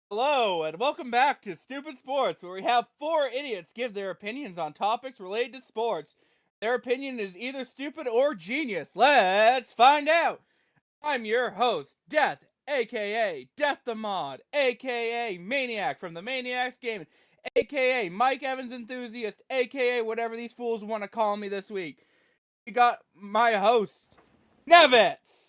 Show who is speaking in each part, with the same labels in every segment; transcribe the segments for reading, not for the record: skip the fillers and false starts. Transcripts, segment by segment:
Speaker 1: Hello, and welcome back to Stupid Sports, where we have four idiots give their opinions on topics related to sports. Their opinion is either stupid or genius. Let's find out! I'm your host, Death, aka Death the Mod, aka Maniac from the Maniacs game, aka Mike Evans Enthusiast, aka whatever these fools want to call me this week. We got my host, Nevitz!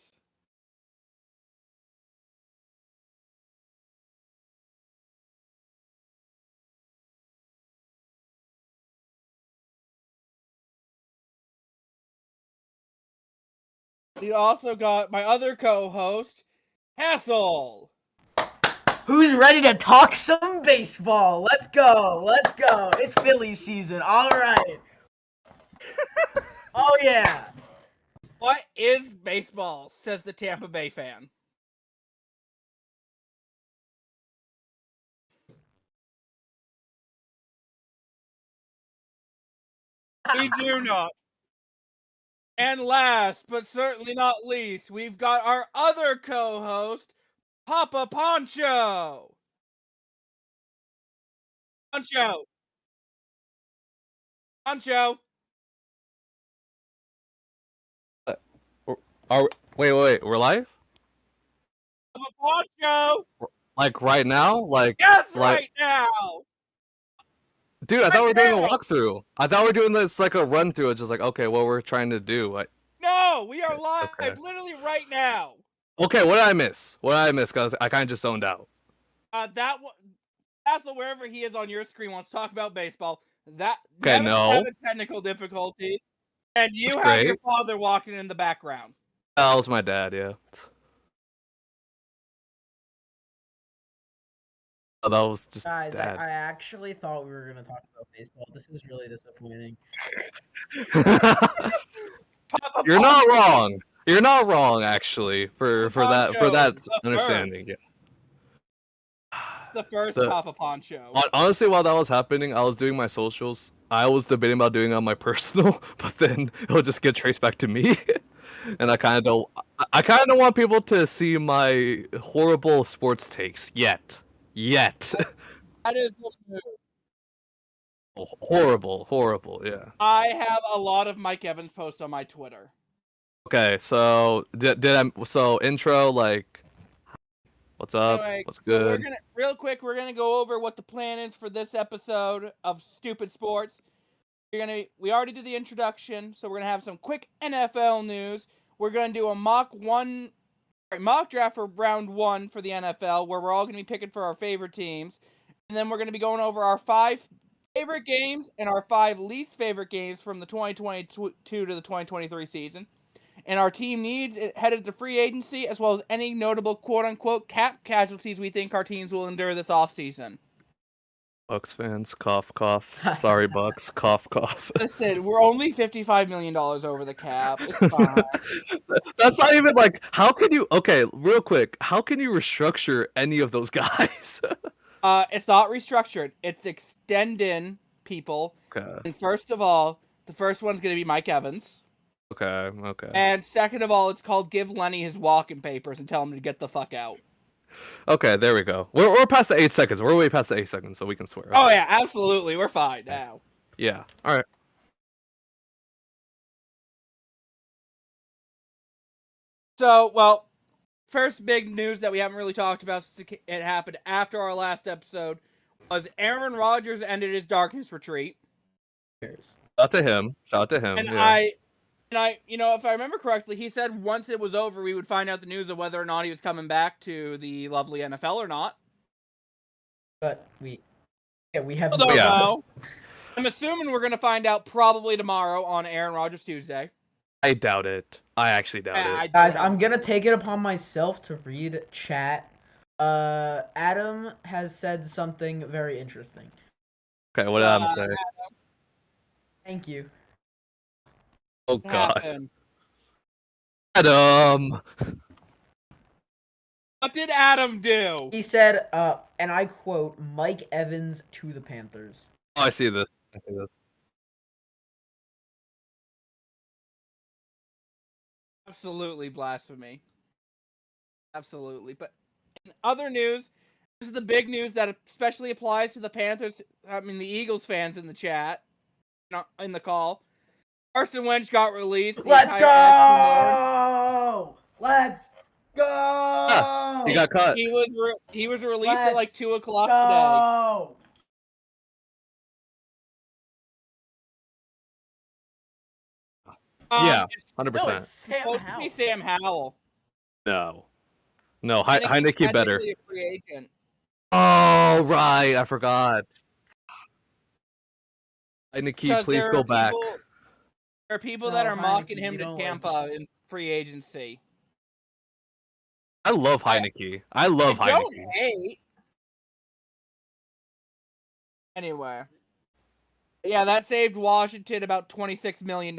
Speaker 1: We also got my other co-host, Hassel!
Speaker 2: Who's ready to talk some baseball? Let's go. Let's go. It's Phillies season. All right. Oh, yeah.
Speaker 1: What is baseball? Says the Tampa Bay fan. We do not. And last, but certainly not least, we've got our other co-host, Papa Poncho. Poncho. Poncho.
Speaker 3: Wait, we're live?
Speaker 1: Papa Poncho.
Speaker 3: Like right now?
Speaker 1: Yes,
Speaker 3: like,
Speaker 1: right now.
Speaker 3: dude, I thought we were doing a
Speaker 1: now.
Speaker 3: walkthrough. I thought we were doing this like a run through. It's just like, okay, what we're trying to do.
Speaker 1: No, we are live,
Speaker 3: Okay.
Speaker 1: literally right now.
Speaker 3: Okay, what did I miss? What did I miss? Cause I kind of just zoned out.
Speaker 1: That one, Hassel, wherever he is on your screen, wants to talk about baseball. That
Speaker 3: Okay,
Speaker 1: Nevin's
Speaker 3: no.
Speaker 1: having technical difficulties, and you
Speaker 3: That's
Speaker 1: have
Speaker 3: great.
Speaker 1: your father walking in the background.
Speaker 3: That was my dad, yeah. Oh, that was just
Speaker 2: Guys, I
Speaker 3: dad.
Speaker 2: actually thought we were going to talk about baseball. This is really disappointing.
Speaker 1: Papa
Speaker 3: You're not
Speaker 1: Poncho.
Speaker 3: wrong. You're not wrong, actually, for that
Speaker 1: the
Speaker 3: understanding. Yeah.
Speaker 1: It's the first
Speaker 3: The-
Speaker 1: Papa Poncho.
Speaker 3: Honestly, while that was happening, I was doing my socials. I was debating about doing it on my personal, but then it'll just get traced back to me. And I kind of don't. I kind of don't want people to see my horrible sports takes yet.
Speaker 1: That is the move.
Speaker 3: Horrible. Yeah.
Speaker 1: I have a lot of Mike Evans posts on my Twitter.
Speaker 3: Okay, so did I? So intro, like, what's up?
Speaker 1: Anyway,
Speaker 3: What's
Speaker 1: so we're
Speaker 3: good?
Speaker 1: gonna go over what the plan is for this episode of Stupid Sports. We already did the introduction, so we're gonna have some quick NFL news. We're gonna do a mock draft for round 1 for the NFL, where we're all gonna be picking for our favorite teams, and then we're gonna be going over our 5 favorite games and our 5 least favorite games from the 2022 to the 2023 season. And our team needs headed to free agency, as well as any notable quote-unquote cap casualties we think our teams will endure this offseason.
Speaker 3: Bucks fans, cough. Sorry, Bucks, cough.
Speaker 1: Listen, we're only $55 million over the cap. It's fine.
Speaker 3: That's not even like. How can you? Okay, real quick. How can you restructure any of those guys?
Speaker 1: It's not restructured. It's extending people.
Speaker 3: Okay.
Speaker 1: And first of all, the first one's going to be Mike Evans.
Speaker 3: Okay.
Speaker 1: And second of all, it's called give Lenny his walking papers and tell him to get the fuck out.
Speaker 3: Okay, there we go. We're past the 8 seconds. We're way past the 8 seconds, so we can swear. Okay.
Speaker 1: Oh yeah, absolutely. We're fine now.
Speaker 3: Yeah. All right.
Speaker 1: So, well, first big news that we haven't really talked about since it happened after our last episode was Aaron Rodgers ended his darkness retreat.
Speaker 3: Shout out to him.
Speaker 1: And
Speaker 3: yeah.
Speaker 1: If I remember correctly, he said once it was over, we would find out the news of whether or not he was coming back to the lovely NFL or not.
Speaker 2: But we have
Speaker 1: Don't know. I'm assuming we're going to find out probably tomorrow on Aaron Rodgers Tuesday.
Speaker 3: I doubt it. I actually doubt it.
Speaker 2: Guys, I'm going to take it upon myself to read chat. Adam has said something very interesting.
Speaker 3: Okay, what did Adam say?
Speaker 2: Thank you.
Speaker 3: Oh god.
Speaker 1: Happened.
Speaker 3: Adam.
Speaker 1: What did Adam do?
Speaker 2: He said, and I quote, Mike Evans to the Panthers.
Speaker 3: Oh, I see this.
Speaker 1: Absolutely blasphemy. Absolutely. But in other news, This is the big news that especially applies to the Panthers. I mean, the Eagles fans in the chat, not in the call. Carson Wentz got released.
Speaker 2: Let's go! Let's go!
Speaker 3: He got cut.
Speaker 1: He was released at like 2 o'clock today.
Speaker 2: Go!
Speaker 3: Yeah,
Speaker 1: It's
Speaker 3: 100%.
Speaker 2: it's Sam
Speaker 1: supposed to be Sam Howell.
Speaker 3: No, no,
Speaker 1: Heineke's
Speaker 3: Heineke better.
Speaker 1: technically a free agent.
Speaker 3: Oh right, I forgot. Heineke,
Speaker 1: Because
Speaker 3: please
Speaker 1: there
Speaker 3: go
Speaker 1: are
Speaker 3: back.
Speaker 1: There are people
Speaker 2: No,
Speaker 1: that are
Speaker 2: Heineke,
Speaker 1: mocking
Speaker 2: you
Speaker 1: him to
Speaker 2: don't like
Speaker 1: Tampa in free agency.
Speaker 3: I love Heineke. I love
Speaker 1: I
Speaker 3: Heineke.
Speaker 1: don't hate. Anyway. Yeah, that saved Washington about $26 million.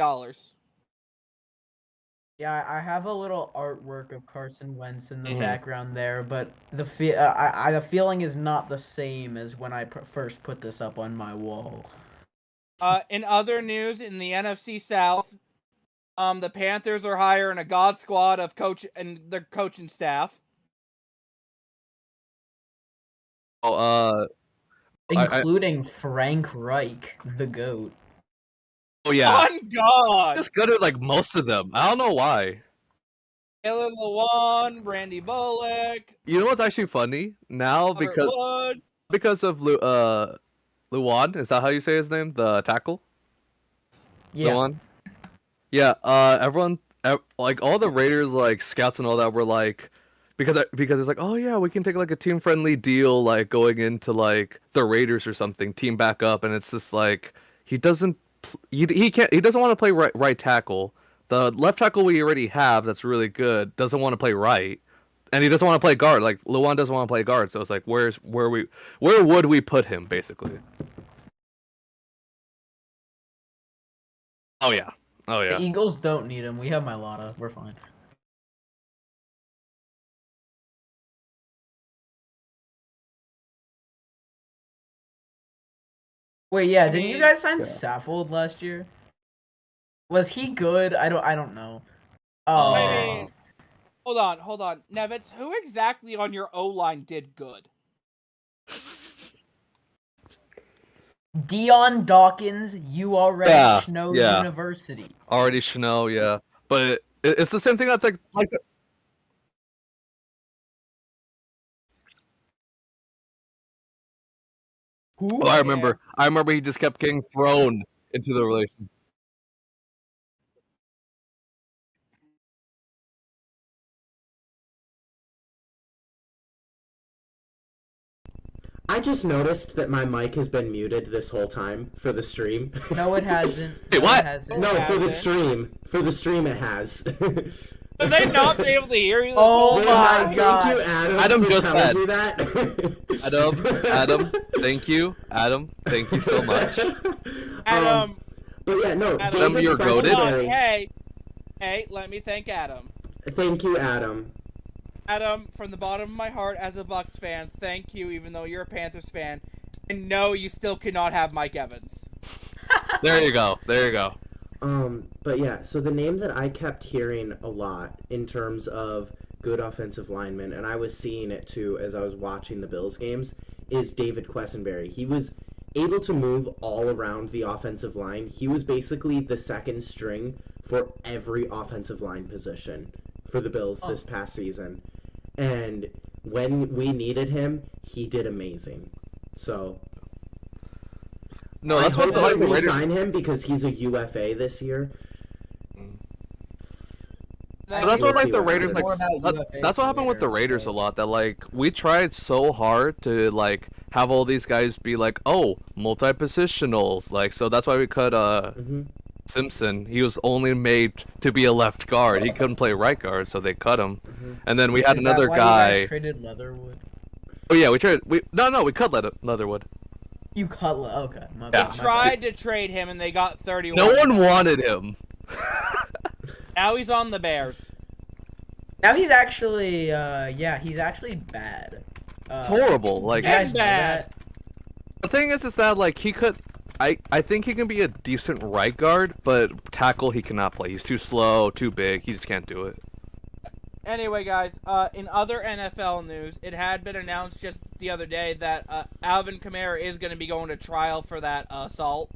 Speaker 2: Yeah, I have a little artwork of Carson Wentz in the
Speaker 3: Mhm.
Speaker 2: background there, but the the feeling is not the same as when I first put this up on my wall.
Speaker 1: In other news, in the NFC South, the Panthers are hiring a god squad of coach and their coaching staff.
Speaker 3: Oh,
Speaker 2: Including Frank Reich, the GOAT.
Speaker 3: oh yeah.
Speaker 1: On God!
Speaker 3: Just good at like most of them. I don't know why.
Speaker 1: Taylor Lewan, Randy Bullock,
Speaker 3: You know what's actually funny now
Speaker 1: Robert
Speaker 3: because
Speaker 1: Woods.
Speaker 3: of Luan. Is that how you say his name? The tackle.
Speaker 2: Yeah.
Speaker 3: Luan. Yeah. Everyone, like all the Raiders, like scouts and all that, were like, because it's like, oh yeah, we can take like a team friendly deal, like going into like the Raiders or something, team back up, and it's just like he doesn't want to play right tackle. The left tackle we already have that's really good doesn't want to play right, and he doesn't want to play guard. Like Luan doesn't want to play guard, so it's like where would we put him basically? Oh yeah.
Speaker 2: The Eagles don't need him. We have Mailata. We're fine. Wait, yeah, didn't you guys sign Saffold last year? Was he good? I don't know. Oh.
Speaker 1: I mean, hold on. Nevitz, who exactly on your O-line did good?
Speaker 2: Dion Dawkins, URA Snow University.
Speaker 3: Already Snow, yeah. But it's the same thing I think like
Speaker 2: Who?
Speaker 3: Oh, I remember he just kept getting thrown into the relation.
Speaker 4: I just noticed that my mic has been muted this whole time for the stream.
Speaker 2: No, it hasn't.
Speaker 3: Wait, what?
Speaker 2: It hasn't.
Speaker 4: No, for the stream. For the stream, it has.
Speaker 1: Have they not been able to hear you? This
Speaker 2: Oh
Speaker 1: whole
Speaker 2: my
Speaker 1: time?
Speaker 2: God.
Speaker 4: Thank you, Adam.
Speaker 3: Adam
Speaker 4: for
Speaker 3: just
Speaker 4: telling
Speaker 3: said.
Speaker 4: me that.
Speaker 3: Adam, thank you. Adam, thank you so much.
Speaker 1: Adam,
Speaker 4: But yeah, no.
Speaker 1: Adam,
Speaker 4: David
Speaker 3: you're goated?
Speaker 1: hold on.
Speaker 4: Questenberry-
Speaker 1: Hey, let me thank Adam.
Speaker 4: Thank you, Adam.
Speaker 1: Adam, from the bottom of my heart, as a Bucks fan, thank you, even though you're a Panthers fan. And no, you still cannot have Mike Evans.
Speaker 3: There you go.
Speaker 4: But yeah, so the name that I kept hearing a lot in terms of good offensive linemen, and I was seeing it too as I was watching the Bills games, is David Questenberry. He was able to move all around the offensive line. He was basically the second string for every offensive line position for the Bills this past season. And when we needed him, he did amazing. So
Speaker 3: No, that's
Speaker 4: I
Speaker 3: what
Speaker 4: hope
Speaker 3: the
Speaker 4: they
Speaker 3: Raiders.
Speaker 4: re-sign him because he's a UFA this year.
Speaker 1: Thank
Speaker 3: That's
Speaker 1: you.
Speaker 3: what
Speaker 4: We'll
Speaker 3: like
Speaker 4: see
Speaker 3: the
Speaker 4: what
Speaker 3: Raiders like.
Speaker 4: happens.
Speaker 2: More about UFA
Speaker 3: That's what happened with the
Speaker 2: later,
Speaker 3: Raiders
Speaker 2: so-
Speaker 3: a lot. That like we tried so hard to like have all these guys be like, oh, multi-positionals. Like so that's why we cut
Speaker 4: Mm-hmm.
Speaker 3: Simpson. He was only made to be a left guard. He couldn't play right guard, so they cut him. And then we had
Speaker 2: Is that
Speaker 3: another
Speaker 2: why you
Speaker 3: guy.
Speaker 2: guys traded Leatherwood?
Speaker 3: Oh yeah, we cut Leatherwood.
Speaker 2: You cut okay. My
Speaker 3: Yeah.
Speaker 2: bad,
Speaker 1: They
Speaker 2: my bad.
Speaker 1: tried to trade him, and they got 31.
Speaker 3: No one wanted him.
Speaker 1: Now he's on the Bears.
Speaker 2: Now he's actually, he's actually bad.
Speaker 3: It's horrible. Like
Speaker 2: you guys know
Speaker 1: bad.
Speaker 2: that?
Speaker 3: the thing is that like he could. I think he can be a decent right guard, but tackle he cannot play. He's too slow, too big. He just can't do it.
Speaker 1: Anyway, guys, in other NFL news, it had been announced just the other day that Alvin Kamara is going to be going to trial for that assault.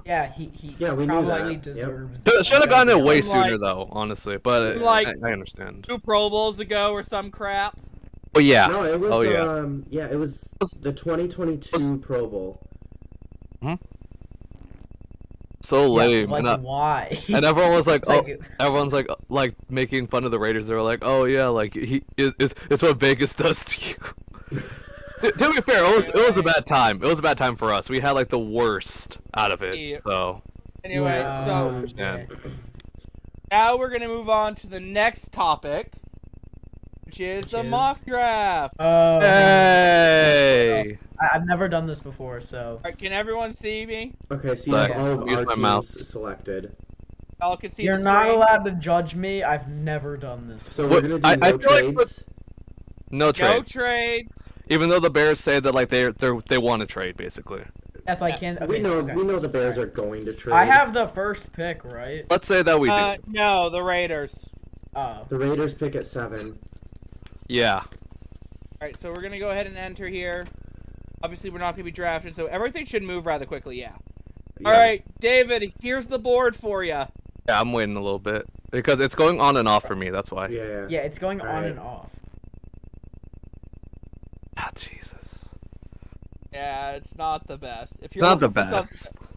Speaker 2: Yeah, he
Speaker 4: Yeah, we knew
Speaker 2: probably
Speaker 4: that.
Speaker 2: deserves.
Speaker 3: Should have gotten it way
Speaker 1: Like-
Speaker 3: sooner though, honestly. But
Speaker 1: Like-
Speaker 3: I understand.
Speaker 1: 2 Pro Bowls ago or some crap.
Speaker 3: Oh yeah.
Speaker 4: No, it was.
Speaker 3: Oh, yeah.
Speaker 4: It was the 2022 Pro Bowl.
Speaker 3: So lame.
Speaker 2: Like,
Speaker 3: and,
Speaker 2: why?
Speaker 3: and everyone was like, oh,
Speaker 2: Like,
Speaker 3: everyone's like making fun of the Raiders. They were like, oh yeah, like it's what Vegas does to you. To be fair, it was a bad time. It was a bad time for us. We had like the worst out of it.
Speaker 1: Yeah.
Speaker 3: So
Speaker 1: Anyway,
Speaker 2: yeah,
Speaker 1: so
Speaker 3: yeah.
Speaker 1: now we're going to move on to the next topic, which is the
Speaker 2: Which is-
Speaker 1: mock draft.
Speaker 2: Oh,
Speaker 3: Hey.
Speaker 2: I've never done this before, so.
Speaker 1: All right, can everyone see me?
Speaker 4: Okay, so you
Speaker 3: Like,
Speaker 4: have all of
Speaker 3: use
Speaker 4: our
Speaker 3: my
Speaker 4: teams
Speaker 3: mouse.
Speaker 4: selected.
Speaker 1: Y'all can see
Speaker 2: You're
Speaker 1: the
Speaker 2: not
Speaker 1: screen.
Speaker 2: allowed to judge me. I've never done this.
Speaker 4: So
Speaker 3: What-
Speaker 4: we're gonna do
Speaker 3: I
Speaker 4: no
Speaker 3: feel like
Speaker 4: trades.
Speaker 3: No
Speaker 1: No
Speaker 3: trade.
Speaker 1: trades.
Speaker 3: Even though the Bears say that like they want to trade basically.
Speaker 2: If I can.
Speaker 4: we
Speaker 2: okay,
Speaker 4: know
Speaker 2: okay.
Speaker 4: we know the Bears are going to trade.
Speaker 2: I have the first pick, right?
Speaker 3: Let's say that we do.
Speaker 1: No, the Raiders.
Speaker 2: Oh.
Speaker 4: the Raiders pick at 7.
Speaker 3: Yeah.
Speaker 1: All right, so we're going to go ahead and enter here. Obviously, we're not going to be drafted, so everything should move rather quickly, yeah.
Speaker 4: Yeah.
Speaker 1: All right, David, here's the board for you.
Speaker 3: Yeah, I'm waiting a little bit because it's going on and off for me. That's why.
Speaker 4: Yeah.
Speaker 2: Yeah, it's going on
Speaker 4: Alright.
Speaker 2: and off.
Speaker 3: Ah, Jesus.
Speaker 1: Yeah, it's not the best. If
Speaker 3: It's not the
Speaker 1: looking for
Speaker 3: best.
Speaker 1: something-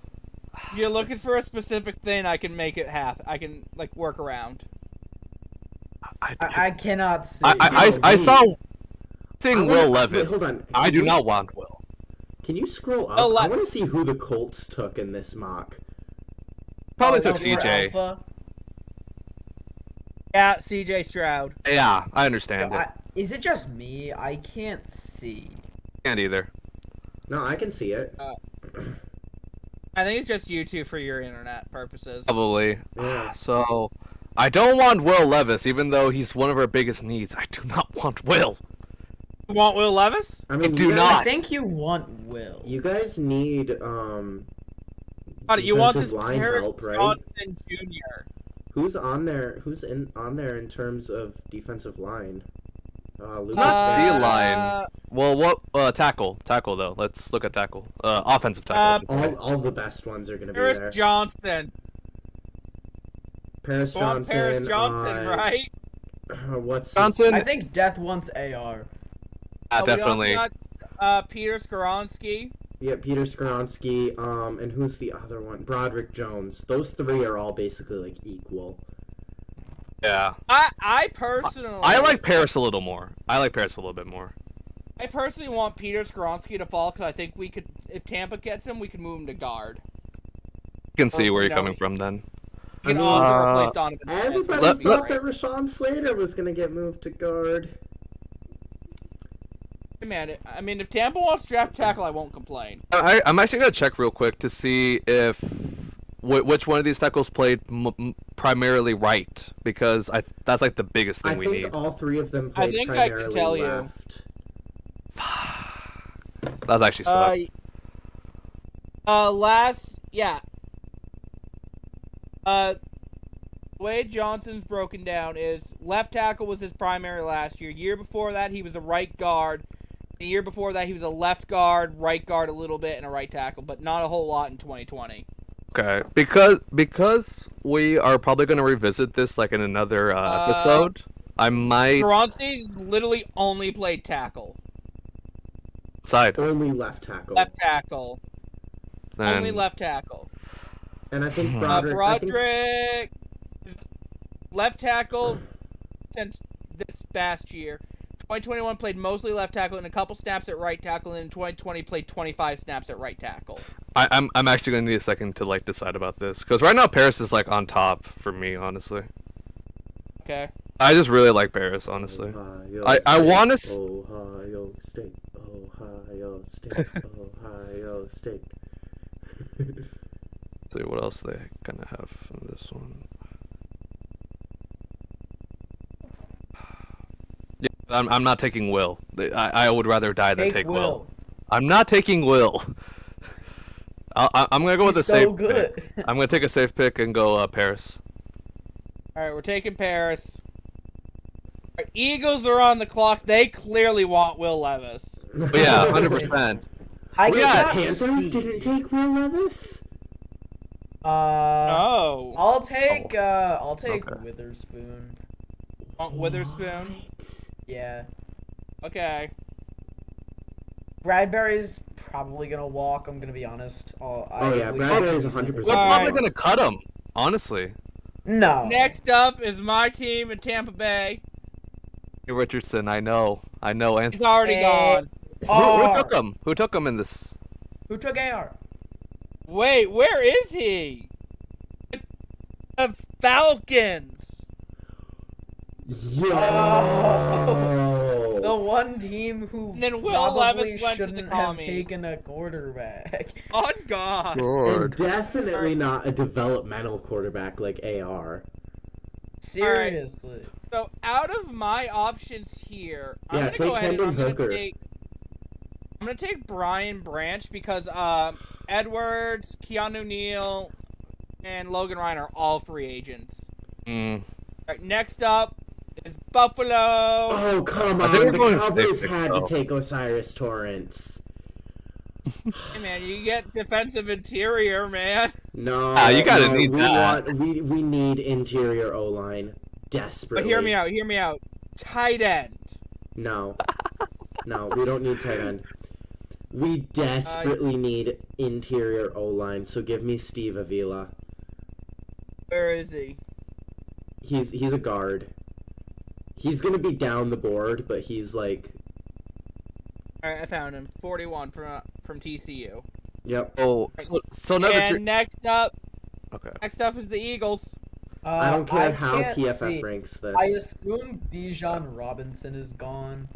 Speaker 1: If you're looking for a specific thing, I can make it happen. I can, like, work around.
Speaker 2: I cannot see.
Speaker 3: I saw seeing
Speaker 4: I wanna-
Speaker 3: Will
Speaker 4: wait,
Speaker 3: Levis.
Speaker 4: hold on.
Speaker 3: I
Speaker 4: Can
Speaker 3: do
Speaker 4: you-
Speaker 3: not want Will.
Speaker 4: Can you scroll up?
Speaker 1: Oh,
Speaker 4: I want to see who the Colts took in this mock.
Speaker 3: Probably
Speaker 2: Oh,
Speaker 3: took
Speaker 2: over
Speaker 3: CJ.
Speaker 2: Alpha?
Speaker 1: Yeah, CJ Stroud.
Speaker 3: Yeah, I understand it.
Speaker 2: Is it just me? I can't see.
Speaker 3: Can't either.
Speaker 4: No, I can see it.
Speaker 1: I think it's just you two for your internet purposes.
Speaker 3: Probably.
Speaker 4: Yeah.
Speaker 3: So, I don't want Will Levis, even though he's one of our biggest needs. I do not want Will.
Speaker 1: You want Will Levis?
Speaker 4: I mean,
Speaker 3: do
Speaker 4: you
Speaker 3: not.
Speaker 2: I
Speaker 4: guys,
Speaker 2: think you want Will.
Speaker 4: You guys need
Speaker 1: But you want this
Speaker 4: defensive line
Speaker 1: Paris
Speaker 4: help, right?
Speaker 1: Johnson Jr.
Speaker 4: Who's on there? Who's on there in terms of defensive line? Lucas
Speaker 3: Not
Speaker 4: Van-
Speaker 3: D-line. Well, what? Tackle though. Let's look at tackle. Offensive tackle.
Speaker 4: All the best ones are gonna be
Speaker 1: Paris
Speaker 4: there.
Speaker 1: Johnson.
Speaker 4: Paris
Speaker 1: You want
Speaker 4: Johnson.
Speaker 1: Paris Johnson, right?
Speaker 4: What's his-
Speaker 3: Johnson.
Speaker 2: I think Death wants AR.
Speaker 3: Definitely.
Speaker 1: We also got Peter Skoronsky.
Speaker 4: Yeah, Peter Skoronsky. And who's the other one? Broderick Jones. Those three are all basically like equal.
Speaker 3: Yeah.
Speaker 1: I personally,
Speaker 3: I like Paris a little more. I like Paris a little bit more.
Speaker 1: I personally want Peter Skoronsky to fall because I think we could, if Tampa gets him, we can move him to guard.
Speaker 3: You can see
Speaker 1: Oh,
Speaker 3: where you're
Speaker 1: no.
Speaker 3: coming from then.
Speaker 1: We can
Speaker 4: I mean,
Speaker 1: also replace Donovan. Smith, which
Speaker 4: Everybody
Speaker 1: would be
Speaker 4: thought
Speaker 1: great.
Speaker 4: that Rashawn Slater was gonna get moved to guard.
Speaker 1: Hey, man, I mean, if Tampa wants to draft tackle, I won't complain.
Speaker 3: I'm actually gonna check real quick to see if which one of these tackles played primarily right, because that's like the biggest thing
Speaker 4: I
Speaker 3: we
Speaker 4: think
Speaker 3: need.
Speaker 4: all three of them
Speaker 1: I
Speaker 4: played
Speaker 1: think I can
Speaker 4: primarily
Speaker 1: tell you.
Speaker 4: left.
Speaker 3: That's actually sucked.
Speaker 1: Wade Johnson's broken down is left tackle was his primary last year. Year before that, he was a right guard. The year before that, he was a left guard, right guard a little bit, and a right tackle, but not a whole lot in 2020.
Speaker 3: Okay, because we are probably gonna revisit this like in another episode. I might
Speaker 1: Skoronsky's literally only played tackle.
Speaker 3: side.
Speaker 4: Only left tackle.
Speaker 1: Left tackle.
Speaker 3: Then,
Speaker 1: Only left tackle.
Speaker 4: And I think
Speaker 3: Uh,
Speaker 4: Broderick. I think-
Speaker 1: Broderick, left tackle since this past year. 2021 played mostly left tackle and a couple snaps at right tackle, and in 2020 played 25 snaps at right tackle.
Speaker 3: I'm actually gonna need a second to like decide about this because right now Paris is like on top for me, honestly.
Speaker 1: Okay.
Speaker 3: I just really like Paris, honestly.
Speaker 4: Ohio
Speaker 3: I
Speaker 4: State,
Speaker 3: wanna
Speaker 4: Ohio State, Ohio State, Ohio State.
Speaker 3: See what else they kind of have in this one. Yeah, I'm not taking Will. I would rather die than take Will. I'm not taking Will. I'm gonna go with a
Speaker 2: He's
Speaker 3: safe
Speaker 2: so good.
Speaker 3: pick. I'm gonna take a safe pick and go Paris.
Speaker 1: All right, we're taking Paris. Eagles are on the clock. They clearly want Will Levis.
Speaker 3: But yeah, 100%.
Speaker 2: I
Speaker 4: Wait,
Speaker 2: cannot
Speaker 4: the Panthers
Speaker 2: see.
Speaker 4: didn't take Will Levis?
Speaker 1: Oh.
Speaker 2: I'll take
Speaker 3: Okay.
Speaker 2: Witherspoon.
Speaker 1: Want Witherspoon?
Speaker 4: What?
Speaker 2: Yeah.
Speaker 1: Okay.
Speaker 2: Bradbury's probably gonna walk. I'm gonna be honest.
Speaker 4: Yeah, Bradbury's 100%.
Speaker 3: We're probably
Speaker 1: Alright.
Speaker 3: gonna cut him, honestly.
Speaker 2: No.
Speaker 1: Next up is my team in Tampa Bay.
Speaker 3: Hey, Richardson, I know. And
Speaker 1: He's already
Speaker 2: Hey.
Speaker 1: gone.
Speaker 3: who took him? Who took him in this?
Speaker 2: Who took AR?
Speaker 1: Wait, where is he? The Falcons.
Speaker 4: Yo!
Speaker 2: The one team who
Speaker 1: And then Will
Speaker 2: probably
Speaker 1: Levis went to the
Speaker 2: shouldn't have
Speaker 1: commies.
Speaker 2: taken a quarterback.
Speaker 1: On God.
Speaker 4: And definitely not a developmental quarterback like AR.
Speaker 2: Seriously.
Speaker 1: So out of my options here, I'm
Speaker 4: Yeah,
Speaker 1: gonna
Speaker 4: take
Speaker 1: go ahead and
Speaker 4: Hendon Hooker.
Speaker 1: I'm gonna take Brian Branch because Edwards, Keanu Neal, and Logan Ryan are all free agents.
Speaker 3: Mm.
Speaker 1: Alright, next up is Buffalo.
Speaker 4: Oh, come
Speaker 3: I think
Speaker 4: on.
Speaker 3: we're
Speaker 4: The
Speaker 3: going
Speaker 4: Cowboys
Speaker 3: safe,
Speaker 4: had
Speaker 3: though.
Speaker 4: to take Osiris Torrance.
Speaker 1: Hey man, you get defensive interior, man.
Speaker 4: No.
Speaker 3: You gotta
Speaker 4: no,
Speaker 3: need that.
Speaker 4: We need interior O-line. Desperately.
Speaker 1: But hear me out. Tight end.
Speaker 4: No. No, we don't need tight end. We desperately need interior O-line, so give me Steve Avila.
Speaker 1: Where is he?
Speaker 4: He's a guard. He's gonna be down the board, but he's like...
Speaker 1: Alright, I found him. 41 from TCU.
Speaker 4: Yep.
Speaker 3: Oh, so now that
Speaker 1: And
Speaker 3: you're...
Speaker 1: next up is the Eagles.
Speaker 4: I don't care how
Speaker 2: can't
Speaker 4: PFF
Speaker 2: see.
Speaker 4: ranks this.
Speaker 2: I assume Bijan Robinson is gone.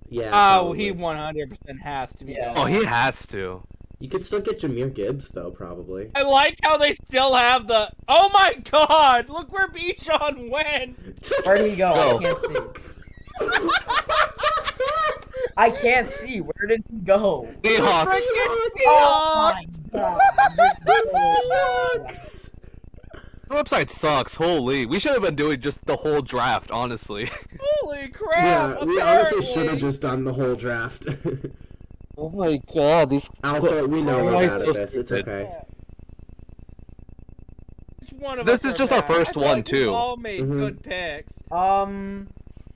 Speaker 4: Yeah.
Speaker 1: Oh,
Speaker 4: probably.
Speaker 1: he 100% has to be.
Speaker 2: Yeah.
Speaker 3: Oh, he has to.
Speaker 4: You could still get Jahmyr Gibbs, though, probably.
Speaker 1: I like how they still have the. Oh my God! Look where Bijan went.
Speaker 2: Where did he go?
Speaker 3: Go.
Speaker 2: I can't see. Where did he go?
Speaker 3: Seahawks.
Speaker 1: Freaking
Speaker 2: Oh
Speaker 1: Seahawks!
Speaker 2: my god.
Speaker 4: The Seahawks!
Speaker 3: The website sucks. Holy, we should have been doing just the whole draft, honestly.
Speaker 1: Holy crap!
Speaker 4: Yeah, we honestly should have
Speaker 1: apparently.
Speaker 4: just done the whole draft.
Speaker 3: Oh my God, these.
Speaker 4: Alpha, we know
Speaker 3: Why
Speaker 4: we're
Speaker 3: is
Speaker 4: bad
Speaker 3: so
Speaker 4: at this. It's
Speaker 3: stupid?
Speaker 4: okay.
Speaker 1: Which one of
Speaker 3: This
Speaker 1: us
Speaker 3: is
Speaker 1: are
Speaker 3: just our
Speaker 1: bad? I
Speaker 3: first
Speaker 1: feel
Speaker 3: one,
Speaker 1: like we
Speaker 3: too.
Speaker 1: all made
Speaker 4: Mhm.
Speaker 1: good picks.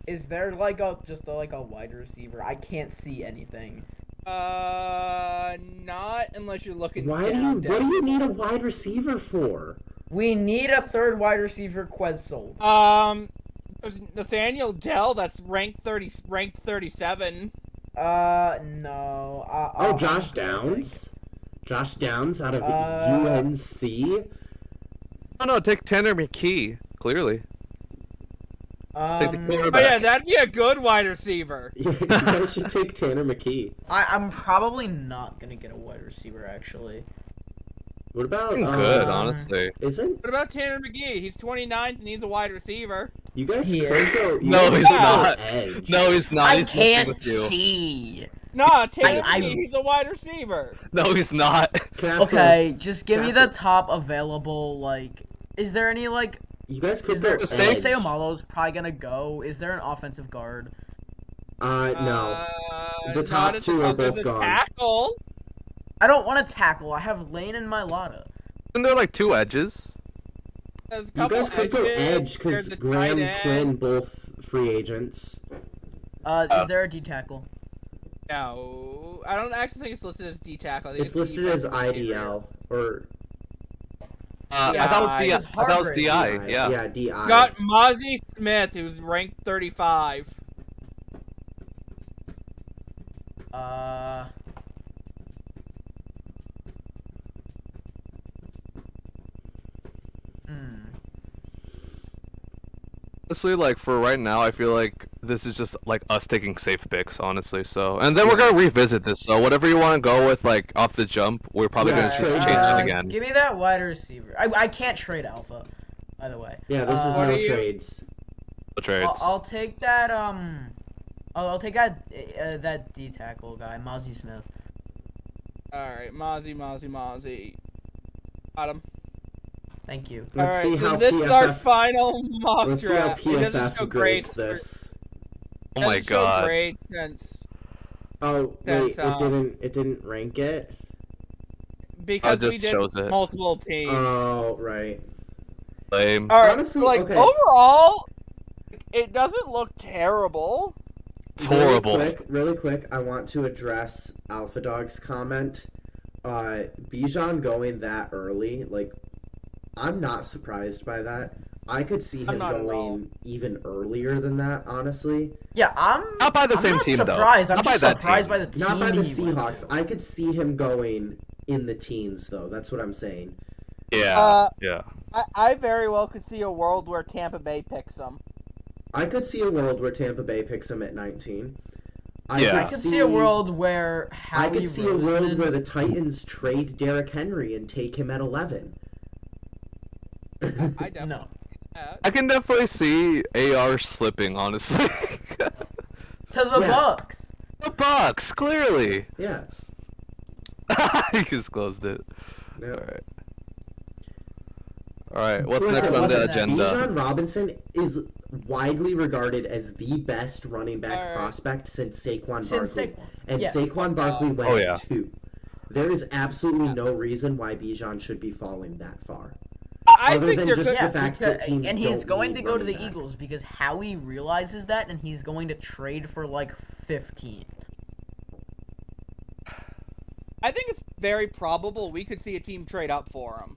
Speaker 2: Is there like a wide receiver? I can't see anything.
Speaker 1: Not unless you're looking
Speaker 4: What
Speaker 1: down.
Speaker 4: do you need a wide receiver for?
Speaker 2: We need a third wide receiver. Quez sold.
Speaker 1: There's Nathaniel Dell that's ranked 37.
Speaker 2: No.
Speaker 4: Oh, Josh Downs? Josh Downs out of UNC?
Speaker 3: Oh no, take Tanner McKee. Clearly. Take the
Speaker 1: Oh
Speaker 3: quarterback.
Speaker 1: yeah, that'd be a good wide receiver.
Speaker 4: Yeah, you guys should take Tanner McKee.
Speaker 2: I'm probably not gonna get a wide receiver actually.
Speaker 4: What about
Speaker 3: Good, honestly.
Speaker 4: Isn't
Speaker 1: What about Tanner McGee? He's 29th and he's a wide receiver.
Speaker 4: you guys
Speaker 2: He
Speaker 4: could
Speaker 2: is.
Speaker 4: go? You
Speaker 3: No,
Speaker 4: guys
Speaker 3: he's
Speaker 4: could go
Speaker 3: not.
Speaker 4: Edge.
Speaker 3: No, he's not.
Speaker 2: I
Speaker 3: He's messing
Speaker 2: can't
Speaker 3: with you.
Speaker 2: see.
Speaker 1: Nah, Tanner
Speaker 2: I-
Speaker 1: McGee, he's a wide receiver.
Speaker 3: No, he's not.
Speaker 4: Castle,
Speaker 2: Okay, just give me the
Speaker 4: Castle.
Speaker 2: top available. Like, is there any like?
Speaker 4: You guys could
Speaker 2: Is
Speaker 4: go
Speaker 2: there?
Speaker 3: the same-
Speaker 4: Edge.
Speaker 2: Sayomalo's probably gonna go. Is there an offensive guard?
Speaker 4: No. The
Speaker 1: Not
Speaker 4: top
Speaker 1: at
Speaker 4: two
Speaker 1: the
Speaker 4: are
Speaker 1: top. There's
Speaker 4: both
Speaker 1: a
Speaker 4: gone.
Speaker 1: tackle.
Speaker 2: I don't want to tackle. I have Lane and Mylata.
Speaker 3: Isn't there like two edges?
Speaker 1: There's a
Speaker 4: You
Speaker 1: couple
Speaker 4: guys could go
Speaker 1: edges.
Speaker 4: Edge
Speaker 1: There's
Speaker 4: because
Speaker 1: the
Speaker 4: Graham
Speaker 1: tight end.
Speaker 4: Quinn both free agents.
Speaker 2: Is there a D tackle?
Speaker 1: No, I don't actually think it's listed as D tackle. I think
Speaker 4: It's listed as
Speaker 1: defensive interior.
Speaker 4: IDL or
Speaker 3: I thought it was
Speaker 1: Yeah,
Speaker 3: DI. I thought it was
Speaker 2: Harvard.
Speaker 3: DI. Yeah.
Speaker 4: yeah, DI.
Speaker 1: Got Mozzie Smith, who's ranked 35.
Speaker 3: Honestly, like for right now, I feel like this is just like us taking safe picks, honestly. So, and then we're gonna revisit this. So, whatever you want to go with, like off the jump, we're probably
Speaker 4: Yeah,
Speaker 3: gonna
Speaker 4: trade
Speaker 3: change
Speaker 4: down.
Speaker 3: it again.
Speaker 2: Give me that wide receiver. I can't trade Alpha, by the way.
Speaker 4: Yeah, this is
Speaker 1: What
Speaker 4: no
Speaker 1: are you-
Speaker 4: trades.
Speaker 3: The trades.
Speaker 2: I'll take that. I'll take that that D tackle guy, Mozzie Smith.
Speaker 1: Alright, Mozzie. Got him.
Speaker 2: Thank you.
Speaker 4: Let's
Speaker 1: Alright,
Speaker 4: see
Speaker 1: so
Speaker 4: how
Speaker 1: this is our
Speaker 4: PFF
Speaker 1: final mock
Speaker 4: Let's see how
Speaker 1: draft. It doesn't show
Speaker 4: PFF
Speaker 1: grades
Speaker 4: grades this.
Speaker 3: Oh my
Speaker 1: Hasn't shown
Speaker 3: god.
Speaker 1: great since
Speaker 4: Oh
Speaker 1: That's,
Speaker 4: wait, it didn't rank it.
Speaker 1: because we
Speaker 3: just
Speaker 1: did
Speaker 3: shows it.
Speaker 1: multiple teams.
Speaker 4: Oh right.
Speaker 3: Lame.
Speaker 1: All right,
Speaker 4: honestly,
Speaker 1: like
Speaker 4: okay.
Speaker 1: overall, it doesn't look terrible.
Speaker 3: It's horrible.
Speaker 4: Really quick, I want to address Alpha Dog's comment. Bijan going that early, like, I'm not surprised by that. I could see
Speaker 1: I'm
Speaker 4: him
Speaker 1: not at all.
Speaker 4: going even earlier than that, honestly.
Speaker 2: Yeah, I'm
Speaker 3: Not by the
Speaker 2: I'm
Speaker 3: same
Speaker 2: not
Speaker 3: team, though.
Speaker 2: surprised. I'm
Speaker 3: Not by
Speaker 2: just
Speaker 3: that
Speaker 2: surprised
Speaker 3: team.
Speaker 2: by the team.
Speaker 4: Not by the
Speaker 2: he went
Speaker 4: Seahawks.
Speaker 2: to.
Speaker 4: I could see him going in the teens, though. That's what I'm saying.
Speaker 3: Yeah. Yeah.
Speaker 1: I very well could see a world where Tampa Bay picks him.
Speaker 4: I could see a world where Tampa Bay picks him at 19.
Speaker 3: Yeah.
Speaker 2: I could see a world where Howie
Speaker 4: I could see a world
Speaker 2: Roseman-
Speaker 4: where the Titans trade Derrick Henry and take him at 11.
Speaker 1: I definitely.
Speaker 2: No.
Speaker 3: I can definitely see AR slipping, honestly.
Speaker 2: To the
Speaker 4: Yeah.
Speaker 2: Bucks.
Speaker 3: The Bucks, clearly.
Speaker 4: Yeah.
Speaker 3: He just closed it.
Speaker 4: Yeah.
Speaker 3: Alright. Alright, what's
Speaker 4: Listen,
Speaker 3: next on the
Speaker 2: listen,
Speaker 3: agenda?
Speaker 4: Bijan Robinson is widely regarded as the best running back
Speaker 1: Alright.
Speaker 4: prospect since Saquon
Speaker 2: Since
Speaker 4: Barkley.
Speaker 2: Saquon.
Speaker 4: And
Speaker 2: Yeah.
Speaker 4: Saquon Barkley went
Speaker 3: Oh, yeah.
Speaker 4: 2. There is absolutely no reason why Bijan should be falling that far.
Speaker 1: I
Speaker 4: Other
Speaker 1: think
Speaker 4: than
Speaker 1: there
Speaker 4: just
Speaker 1: could.
Speaker 4: the fact that teams
Speaker 2: and he's
Speaker 4: don't
Speaker 2: going
Speaker 4: need
Speaker 2: to go to the
Speaker 4: running back.
Speaker 2: Eagles because Howie realizes that, and he's going to trade for like 15.
Speaker 1: I think it's very probable we could see a team trade up for him.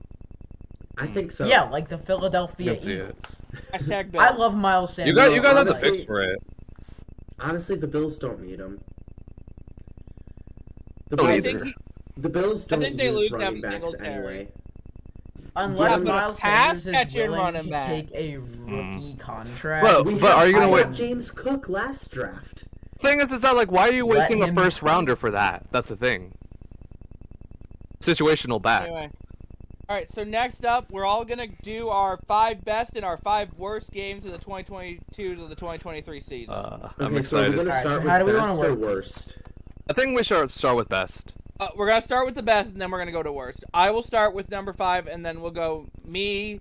Speaker 4: I think so.
Speaker 2: Yeah, like the Philadelphia
Speaker 3: I can see it.
Speaker 2: Eagles.
Speaker 1: Hashtag Bills.
Speaker 2: I love Miles
Speaker 3: You
Speaker 2: Sanders.
Speaker 3: guys have the
Speaker 4: honestly-
Speaker 3: fix for it.
Speaker 4: Honestly, the Bills don't need him. The
Speaker 3: Oh,
Speaker 1: I
Speaker 4: Bills,
Speaker 1: think he,
Speaker 4: the Bills don't
Speaker 1: think they
Speaker 4: use
Speaker 1: lose
Speaker 4: running
Speaker 1: Devin
Speaker 4: backs
Speaker 1: Singletary.
Speaker 4: anyway.
Speaker 2: Unless
Speaker 4: Yeah, but a
Speaker 2: Miles
Speaker 1: pass
Speaker 2: Sanders is
Speaker 1: catching
Speaker 2: willing
Speaker 1: running
Speaker 2: to
Speaker 1: back.
Speaker 2: take a rookie contract.
Speaker 3: But
Speaker 4: We
Speaker 3: are you gonna
Speaker 4: we
Speaker 3: wait?
Speaker 4: had James Cook last draft.
Speaker 3: Thing is that like, why are you
Speaker 2: Let
Speaker 3: wasting a
Speaker 2: him-
Speaker 3: first rounder for that? That's the thing. Situational back.
Speaker 1: Anyway. Alright, so next up, we're all going to do our 5 best and our 5 worst games of the 2022 to the 2023 season.
Speaker 3: I'm
Speaker 4: Okay, so we're
Speaker 3: excited.
Speaker 4: gonna
Speaker 2: Alright,
Speaker 4: start
Speaker 2: so how do
Speaker 4: with
Speaker 2: we wanna
Speaker 4: best or
Speaker 2: work this?
Speaker 4: worst.
Speaker 3: I think we should start with best.
Speaker 1: We're going to start with the best, and then we're going to go to worst. I will start with number 5, and then we'll go me,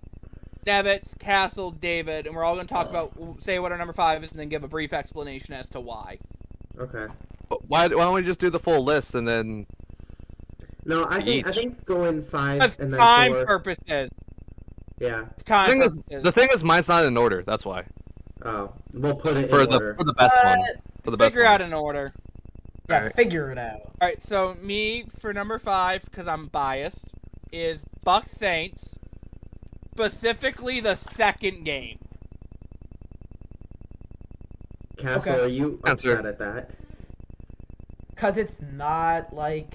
Speaker 1: Nevitz, Castle, David, and we're all going to talk about, say what our number 5 is, and then give a brief explanation as to why.
Speaker 4: Okay.
Speaker 3: But why don't we just do the full list and then?
Speaker 4: No, I
Speaker 3: Each.
Speaker 4: think going 5
Speaker 1: Because
Speaker 4: and then
Speaker 1: time
Speaker 4: 4.
Speaker 1: purposes.
Speaker 4: Yeah.
Speaker 1: It's time purposes.
Speaker 3: The thing is, mine's not in order. That's why.
Speaker 4: Oh, we'll put it
Speaker 3: For
Speaker 4: in
Speaker 3: the
Speaker 4: order.
Speaker 3: for the best one. For the best
Speaker 1: Figure
Speaker 3: one.
Speaker 1: out an order.
Speaker 2: Yeah,
Speaker 3: Alright.
Speaker 2: figure it out.
Speaker 1: Alright, so me for number 5, because I'm biased, is Bucks Saints, specifically the second game.
Speaker 4: Castle,
Speaker 2: Okay.
Speaker 4: are you
Speaker 3: Answer.
Speaker 4: upset at that?
Speaker 2: Cause it's not like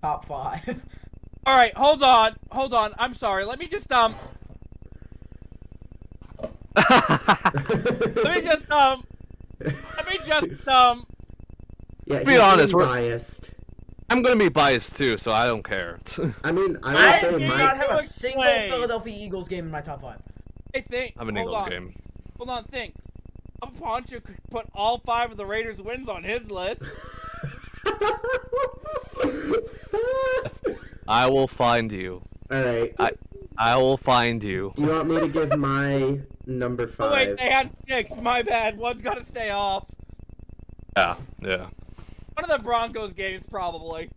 Speaker 2: top 5.
Speaker 1: Alright, hold on. I'm sorry. Let me just let me just
Speaker 4: Yeah,
Speaker 3: be
Speaker 4: he's
Speaker 3: honest,
Speaker 4: being
Speaker 3: we're-
Speaker 4: biased.
Speaker 3: I'm gonna be biased too, so I don't care.
Speaker 4: I mean, I
Speaker 2: I
Speaker 4: would
Speaker 2: do
Speaker 4: say
Speaker 2: not
Speaker 4: my.
Speaker 2: have a
Speaker 1: Explain.
Speaker 2: single Philadelphia Eagles game in my top 5.
Speaker 1: I think
Speaker 3: I'm an
Speaker 1: hold
Speaker 3: Eagles
Speaker 1: on.
Speaker 3: game.
Speaker 1: Hold on, think. Poncho could put all 5 of the Raiders wins on his list.
Speaker 3: I will find you.
Speaker 4: All right.
Speaker 3: I will find you.
Speaker 4: Do you want me to give my number 5?
Speaker 1: Oh wait, they had 6. My bad. One's got to stay off.
Speaker 3: Yeah, yeah.
Speaker 1: One of the Broncos games, probably.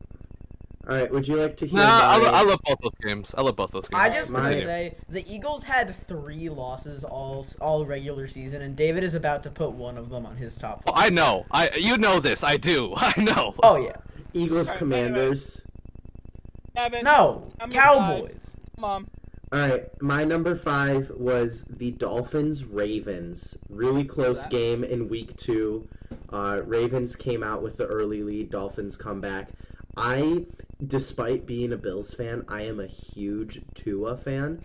Speaker 4: All right. Would you like to hear?
Speaker 3: Nah,
Speaker 4: my...
Speaker 3: I love both those games. I love both those games.
Speaker 2: I just want
Speaker 4: My-
Speaker 2: to say the Eagles had 3 losses all regular season, and David is about to put one of them on his top
Speaker 3: Oh,
Speaker 2: 5.
Speaker 3: I know. You know this. I do. I know.
Speaker 2: Oh yeah.
Speaker 4: Eagles
Speaker 1: Alright,
Speaker 4: Commanders.
Speaker 1: Evan,
Speaker 2: No,
Speaker 1: Number
Speaker 2: Cowboys.
Speaker 1: come on.
Speaker 4: All right. My number 5 was the Dolphins Ravens. Really close
Speaker 1: that.
Speaker 4: game in week 2. Ravens came out with the early lead. Dolphins come back. Despite being a Bills fan, I am a huge Tua fan,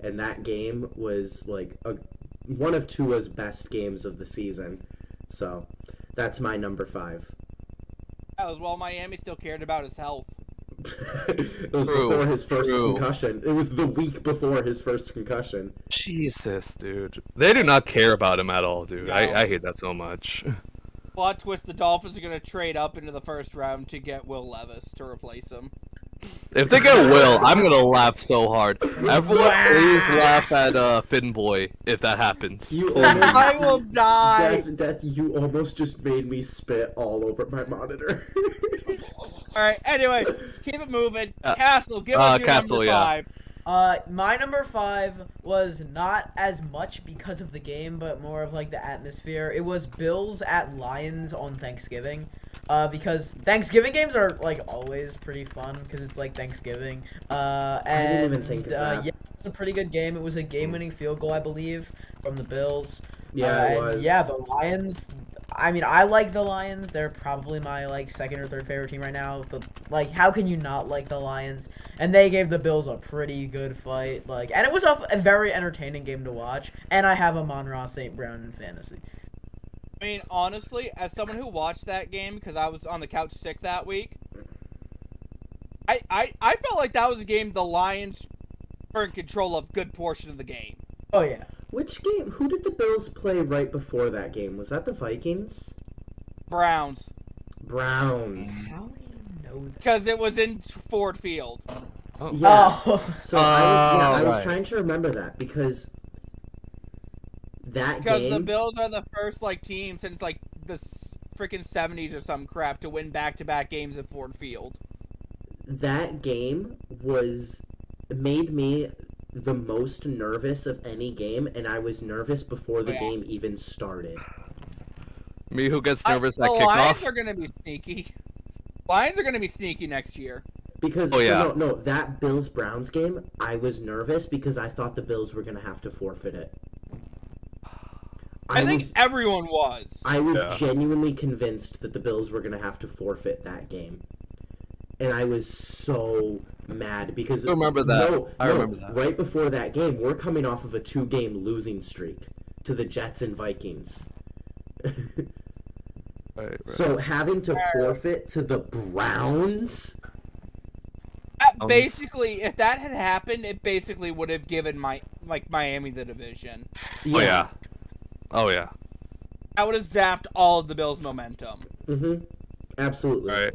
Speaker 4: and that game was like one of Tua's best games of the season. So that's my number 5.
Speaker 1: That was while Miami still cared about his health.
Speaker 4: It was
Speaker 3: True,
Speaker 4: before his first
Speaker 3: true.
Speaker 4: concussion. It was the week before his first concussion.
Speaker 3: Jesus, dude. They do not care about him at all, dude.
Speaker 1: No.
Speaker 3: I hate that so much.
Speaker 1: Plot twist: the Dolphins are going to trade up into the first round to get Will Levis to replace him.
Speaker 3: If they get Will, I'm gonna laugh so hard. Everyone, please laugh at Finn Boy if that happens.
Speaker 4: You
Speaker 3: Please.
Speaker 4: almost,
Speaker 1: I will die.
Speaker 4: Death, you almost just made me spit all over my monitor.
Speaker 1: All right. Anyway, keep it moving.
Speaker 3: Uh,
Speaker 1: Castle, give us your
Speaker 3: Castle,
Speaker 1: number
Speaker 3: yeah.
Speaker 1: 5.
Speaker 2: My number 5 was not as much because of the game, but more of like the atmosphere. It was Bills at Lions on Thanksgiving. Because Thanksgiving games are like always pretty fun because it's like Thanksgiving.
Speaker 4: I didn't even think of that.
Speaker 2: Yeah, it was a pretty good game. It was a game-winning field goal, I believe, from the Bills.
Speaker 4: Yeah, it
Speaker 2: and
Speaker 4: was.
Speaker 2: yeah, the Lions. I mean, I like the Lions. They're probably my like second or third favorite team right now. But like, how can you not like the Lions? And they gave the Bills a pretty good fight. Like, and it was a very entertaining game to watch. And I have Amon-Ra St. Brown in fantasy.
Speaker 1: I mean, honestly, as someone who watched that game because I was on the couch sick that week, I felt like that was a game the Lions were in control of a good portion of the game.
Speaker 2: Oh yeah.
Speaker 4: Which game? Who did the Bills play right before that game? Was that the Vikings?
Speaker 1: Browns,
Speaker 4: Browns.
Speaker 2: How do you know that?
Speaker 1: because it was in Ford Field.
Speaker 4: Yeah.
Speaker 2: Oh.
Speaker 4: So I was
Speaker 3: right.
Speaker 4: trying to remember that because that
Speaker 1: Because
Speaker 4: game.
Speaker 1: the Bills are the first like team since like the freaking 70s or some crap to win back-to-back games at Ford Field.
Speaker 4: That game made me the most nervous of any game, and I was nervous before the
Speaker 1: Yeah.
Speaker 4: game even started.
Speaker 3: Me who gets nervous
Speaker 1: the
Speaker 3: at
Speaker 1: Lions
Speaker 3: kickoff.
Speaker 1: are gonna be sneaky. Lions are gonna be sneaky next year.
Speaker 4: Because
Speaker 3: Oh, yeah.
Speaker 4: no, that Bills Browns game, I was nervous because I thought the Bills were gonna have to forfeit it.
Speaker 1: I think everyone was.
Speaker 4: I was
Speaker 3: Yeah.
Speaker 4: genuinely convinced that the Bills were gonna have to forfeit that game, and I was so mad because
Speaker 3: I remember that.
Speaker 4: No,
Speaker 3: I
Speaker 4: no,
Speaker 3: remember that.
Speaker 4: Right before that game, we're coming off of a 2-game losing streak to the Jets and Vikings.
Speaker 3: Right.
Speaker 4: So having to forfeit to the Browns.
Speaker 1: Basically, if that had happened, it basically would have given Miami the division.
Speaker 3: Oh yeah. Oh yeah.
Speaker 1: That would have zapped all of the Bills' momentum.
Speaker 4: Mm-hmm. Absolutely.
Speaker 3: All right.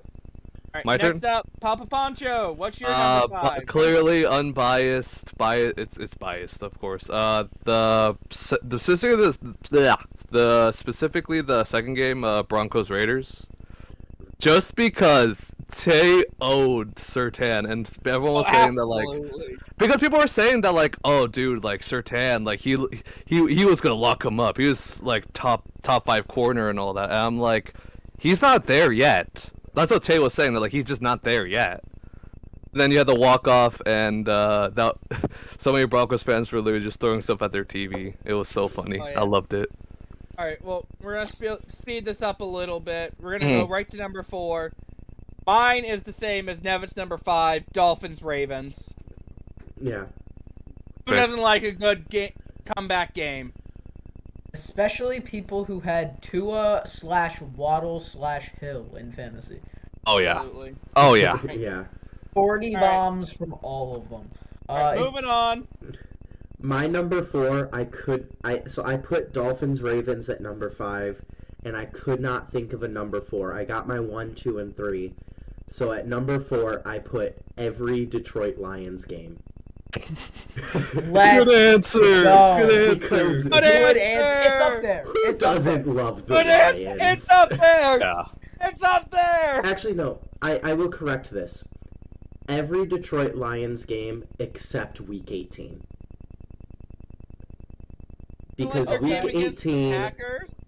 Speaker 1: All right,
Speaker 3: My turn?
Speaker 1: next up, Papa Poncho. What's your number 5?
Speaker 3: Clearly unbiased. It's biased, of course. Specifically the second game, Broncos Raiders. Just because Tay owed Surtain, and everyone was saying that like,
Speaker 1: Absolutely.
Speaker 3: because people were saying that like, oh dude, like Surtain, like he was gonna lock him up. He was like top 5 corner and all that. And I'm like, he's not there yet. That's what Tay was saying, that like he's just not there yet. Then you had the walk off, and that so many Broncos fans were literally just throwing stuff at their TV. It was so funny.
Speaker 1: Oh, yeah.
Speaker 3: I loved it.
Speaker 1: All right, well, we're going to speed this up a little bit. We're going to go right to number 4. Mine is the same as Nevitt's number 5, Dolphins-Ravens.
Speaker 4: Yeah.
Speaker 1: Who doesn't like a good comeback game?
Speaker 2: Especially people who had Tua/Waddle/Hill in fantasy.
Speaker 3: Oh yeah.
Speaker 1: Absolutely.
Speaker 3: Oh yeah.
Speaker 4: Yeah.
Speaker 2: 40
Speaker 1: All right.
Speaker 2: bombs from all of them.
Speaker 1: All right, moving on.
Speaker 4: My number 4, I put Dolphins Ravens at number 5, and I could not think of a number 4. I got my 1, 2, and 3. So at number 4, I put every Detroit Lions game.
Speaker 2: Let's
Speaker 3: answer.
Speaker 2: go.
Speaker 3: Good answer.
Speaker 4: Because
Speaker 1: Good
Speaker 2: Good
Speaker 1: answer.
Speaker 2: answer. It's up there.
Speaker 4: who
Speaker 2: It's up
Speaker 4: doesn't
Speaker 2: there.
Speaker 4: love the
Speaker 1: Good
Speaker 4: Lions?
Speaker 1: answer. It's up there.
Speaker 3: Yeah.
Speaker 1: It's up there.
Speaker 4: Actually, no. I will correct this. Every Detroit Lions game except Week 18. Because
Speaker 1: Their
Speaker 4: Week
Speaker 1: game against the
Speaker 4: 18,
Speaker 1: Packers.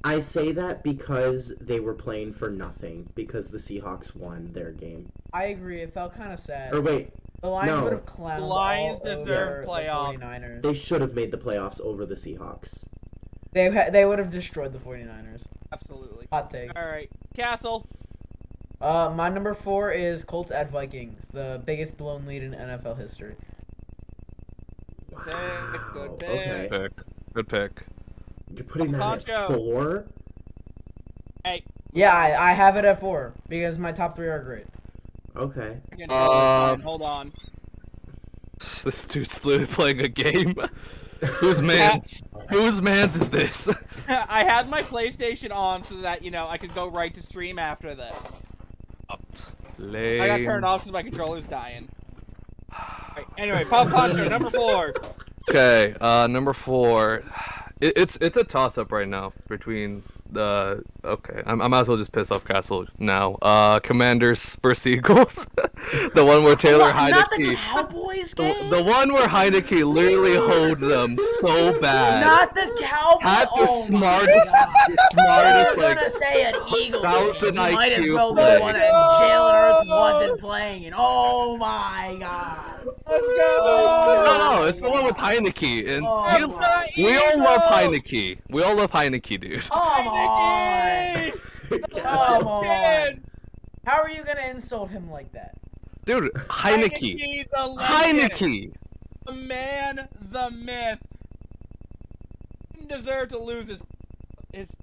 Speaker 4: I say that because they were playing for nothing, because the Seahawks won their game.
Speaker 2: I agree. It felt kind of sad.
Speaker 4: Or wait,
Speaker 2: The Lions
Speaker 4: no.
Speaker 2: would have clowned
Speaker 1: The Lions
Speaker 2: all
Speaker 1: deserve
Speaker 2: over
Speaker 1: playoffs.
Speaker 2: The 49ers.
Speaker 4: they should have made the playoffs over the Seahawks.
Speaker 2: They would have destroyed the 49ers.
Speaker 1: Absolutely.
Speaker 2: Hot take.
Speaker 1: All right, Castle.
Speaker 2: My number 4 is Colts at Vikings, the biggest blown lead in NFL history.
Speaker 4: Wow.
Speaker 1: Good pick.
Speaker 4: Okay.
Speaker 3: Good pick.
Speaker 4: You're putting that
Speaker 1: Poncho.
Speaker 4: at 4?
Speaker 1: Hey.
Speaker 2: Yeah, I have it at 4 because my top 3 are great.
Speaker 4: Okay.
Speaker 1: Hold on.
Speaker 3: This dude's literally playing a game. Whose man's is this?
Speaker 1: I had my PlayStation on so that I could go right to stream after this. I got turned off because my controller's dying. Right, anyway, Pop Puncher, number 4.
Speaker 3: Okay, number 4. It's a toss-up right now between the. Okay, I might as well just piss off Castle now. Commanders versus Eagles, the one where Taylor
Speaker 2: What, not the
Speaker 3: Heineke.
Speaker 2: Cowboys game?
Speaker 3: The one where Heineke literally hoed them so bad.
Speaker 2: Not the Cowboys.
Speaker 3: Had the
Speaker 2: Oh my
Speaker 3: smartest,
Speaker 2: God.
Speaker 3: smartest
Speaker 2: You were
Speaker 3: like.
Speaker 2: gonna say an Eagles game.
Speaker 3: 1,000
Speaker 2: You might as
Speaker 3: IQ
Speaker 2: well be
Speaker 3: play.
Speaker 2: the one that Jalen Hurts wasn't playing. And oh my God.
Speaker 1: Let's go!
Speaker 3: No, it's the one with Heineke, and
Speaker 2: Oh,
Speaker 3: we all
Speaker 1: Eagles!
Speaker 3: love Heineke. We all love Heineke, dude.
Speaker 2: Come on.
Speaker 1: Heineke!
Speaker 2: Come on.
Speaker 1: Kid!
Speaker 2: How are you gonna insult him like that?
Speaker 3: Dude, Heineke.
Speaker 1: the legend,
Speaker 3: Heineke.
Speaker 1: the man, the myth. Didn't deserve to lose his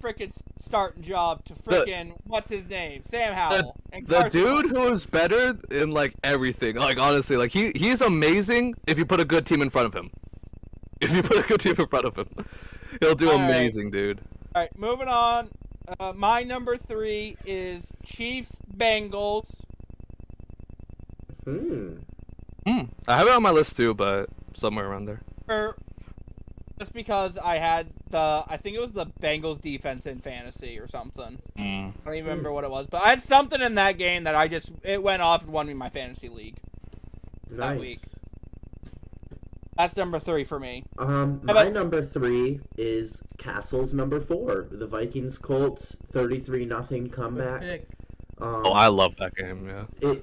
Speaker 1: frickin' starting job to frickin' what's his name, Sam Howell. And
Speaker 3: The
Speaker 1: Carson
Speaker 3: dude who is better in like everything. Like honestly, like he's amazing if you put a good team in front of him. If you put a good team in front of him, he'll do
Speaker 1: All right.
Speaker 3: amazing, dude.
Speaker 1: All right, moving on. My number 3 is Chiefs Bengals.
Speaker 3: I have it on my list too, but somewhere around there.
Speaker 1: Just because I think it was the Bengals defense in fantasy or something. I don't even remember what it was, but I had something in that game that it went off and won me my fantasy league.
Speaker 4: Nice.
Speaker 1: week. That's number 3 for me.
Speaker 4: My number 3 is Castle's number 4. The Vikings Colts 33-0 comeback.
Speaker 2: Pick.
Speaker 3: Oh, I love that game. Yeah.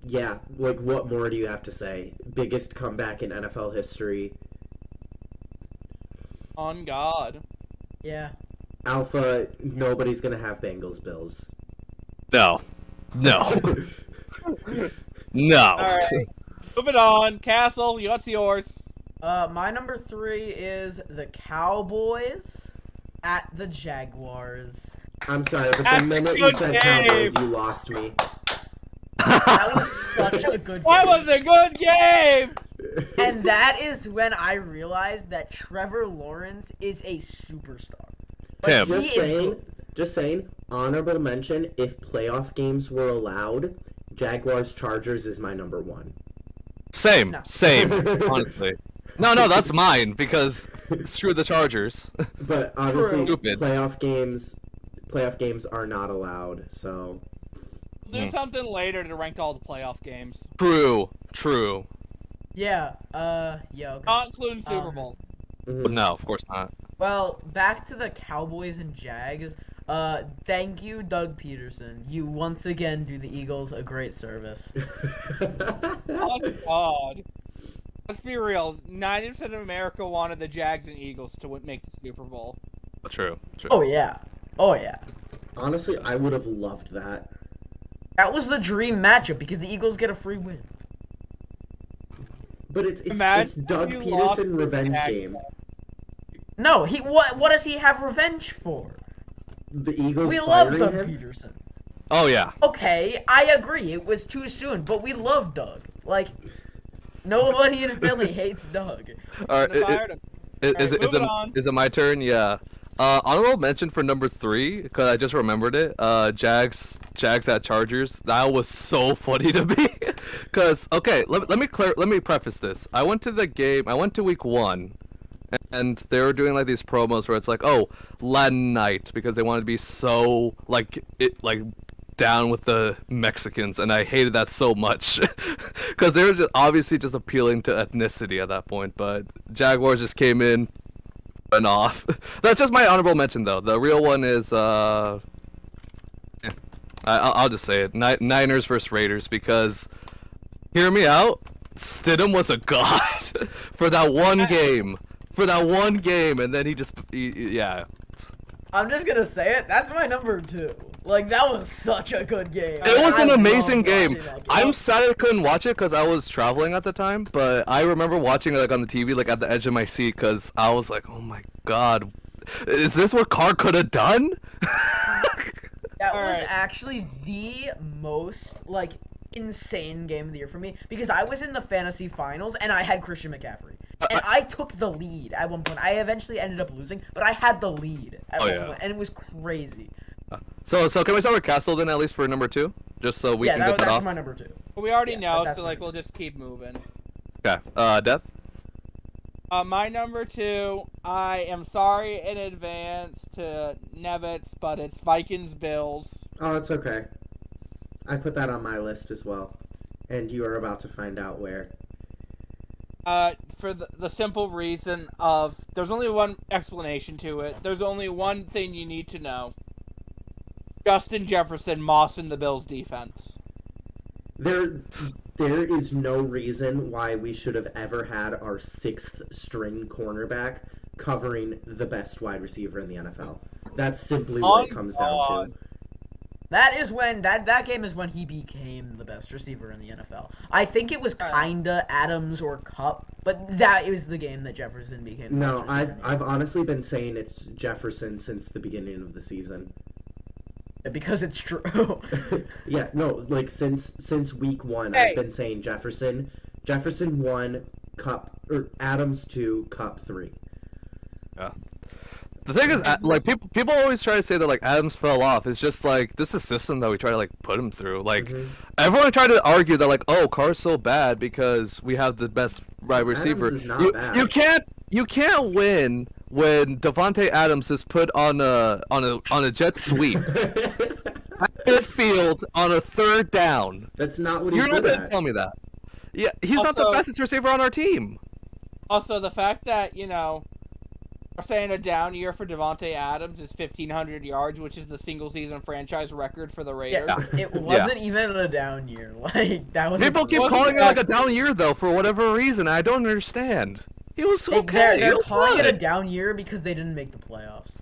Speaker 4: Yeah, like what more do you have to say? Biggest comeback in NFL history.
Speaker 1: On God.
Speaker 2: Yeah.
Speaker 4: Alpha, nobody's gonna have Bengals Bills.
Speaker 3: No. No. No.
Speaker 1: All right. Moving on. Castle, what's yours?
Speaker 2: My number 3 is the Cowboys at the Jaguars.
Speaker 4: I'm sorry, but
Speaker 1: That's
Speaker 4: the
Speaker 1: a
Speaker 4: minute you
Speaker 1: good
Speaker 4: said
Speaker 1: game.
Speaker 4: Cowboys, you lost me.
Speaker 2: That was such a good game.
Speaker 1: That was a good game!
Speaker 2: And that is when I realized that Trevor Lawrence is a superstar.
Speaker 3: Tim.
Speaker 2: He is
Speaker 4: Just saying, honorable mention, if playoff games were allowed, Jaguars Chargers is my number 1.
Speaker 3: Same.
Speaker 2: No.
Speaker 3: Same. Honestly. No, that's mine because screw the Chargers.
Speaker 4: But obviously,
Speaker 3: Stupid.
Speaker 4: playoff games are not allowed, so...
Speaker 1: We'll do something later to rank all the playoff games.
Speaker 3: True.
Speaker 2: Yeah, okay.
Speaker 1: Not including Super Bowl.
Speaker 3: But no, of course not.
Speaker 2: Well, back to the Cowboys and Jags. Thank you, Doug Peterson. You once again do the Eagles a great service.
Speaker 1: Oh, God. Let's be real. 90% of America wanted the Jags and Eagles to make the Super Bowl.
Speaker 3: True.
Speaker 2: Oh yeah.
Speaker 4: Honestly, I would have loved that.
Speaker 2: That was the dream matchup because the Eagles get a free win.
Speaker 4: But it's
Speaker 1: Imagine
Speaker 4: Doug
Speaker 1: if you lost
Speaker 4: Peterson
Speaker 1: to the
Speaker 4: revenge
Speaker 1: Jags.
Speaker 4: game.
Speaker 2: No, what does he have revenge for?
Speaker 4: The Eagles
Speaker 2: We love
Speaker 4: firing
Speaker 2: Doug
Speaker 4: him?
Speaker 2: Peterson.
Speaker 3: Oh yeah.
Speaker 2: Okay, I agree. It was too soon, but we love Doug. Like, nobody in Philly hates Doug.
Speaker 3: All
Speaker 1: They
Speaker 3: right.
Speaker 1: fired him.
Speaker 3: Is
Speaker 1: moving on.
Speaker 3: it my turn? Yeah. Honorable mention for number 3 because I just remembered it. Jags at Chargers. That was so funny to me. Cause okay, let me preface this. I went to week 1, and they were doing like these promos where it's like, oh, Latin night because they wanted to be so like down with the Mexicans, and I hated that so much because they were obviously just appealing to ethnicity at that point. But Jaguars just came in. Off. That's just my honorable mention, though. The real one is I'll just say it: Niners versus Raiders. Because hear me out, Stidham was a god for that one game. And then yeah.
Speaker 2: I'm just gonna say it. That's my number 2. Like, that was such a good game.
Speaker 3: It was an
Speaker 2: I
Speaker 3: amazing
Speaker 2: loved
Speaker 3: game.
Speaker 2: watching that game.
Speaker 3: I'm sad I couldn't watch it because I was traveling at the time, but I remember watching it like on the TV, like at the edge of my seat, because I was like, "Oh my god, is this what Carr could have done?"
Speaker 2: That was
Speaker 1: Alright.
Speaker 2: actually the most, like, insane game of the year for me because I was in the fantasy finals and I had Christian McCaffrey. And I took the lead at one point. I eventually ended up losing, but I had the lead at one point, and it was crazy.
Speaker 3: So can we start with Castle then, at least for number 2? just so we
Speaker 2: yeah,
Speaker 3: can get that
Speaker 2: that's
Speaker 3: off?
Speaker 2: my number 2.
Speaker 1: We already
Speaker 2: Yeah,
Speaker 1: know,
Speaker 2: that's
Speaker 1: so
Speaker 2: my
Speaker 1: like
Speaker 2: number
Speaker 1: we'll just keep moving.
Speaker 3: Okay. Death.
Speaker 1: My number 2, I am sorry in advance to Nevitz, but it's Vikings Bills.
Speaker 4: Oh, it's okay. I put that on my list as well. And you are about to find out where.
Speaker 1: For the simple reason of there's only one explanation to it. There's only one thing you need to know. Justin Jefferson mossing the Bills defense.
Speaker 4: There is no reason why we should have ever had our 6th string cornerback covering the best wide receiver in the NFL. That's simply what it comes down to.
Speaker 2: That is when that game is when he became the best receiver in the NFL. I think it was kinda Adams or Kupp, but that is the game that Jefferson became the
Speaker 4: No,
Speaker 2: best receiver in the
Speaker 4: I've honestly been saying it's Jefferson since the beginning of the season.
Speaker 2: NFL. Because it's true.
Speaker 4: Yeah, no, like since week 1,
Speaker 1: Hey.
Speaker 4: I've been saying Jefferson 1, Kupp, or Adams 2, Kupp 3.
Speaker 3: Yeah. The thing is, like people always try to say that like Adams fell off. It's just like this is a system that we try to like put him through. Like everyone tried to argue that like, oh, Carr's so bad because we have the best wide receiver.
Speaker 4: Adams is not bad.
Speaker 3: You can't win when Devontae Adams is put on a jet sweep at midfield on a 3rd down.
Speaker 4: That's not what he's
Speaker 3: You're not
Speaker 4: good
Speaker 3: gonna
Speaker 4: at.
Speaker 3: tell me that. Yeah, he's not the
Speaker 1: Also-
Speaker 3: fastest receiver on our team.
Speaker 1: Also, the fact that, we're saying a down year for Devontae Adams is 1,500 yards, which is the single-season franchise record for the Raiders.
Speaker 2: Yeah, it wasn't even a down year. Like that was.
Speaker 3: People keep
Speaker 1: wasn't
Speaker 3: calling it
Speaker 1: bad.
Speaker 3: like a down year though for whatever reason. I don't understand. He was
Speaker 2: They're
Speaker 3: okay. He was
Speaker 2: calling it a
Speaker 3: good.
Speaker 2: down year because they didn't make the playoffs.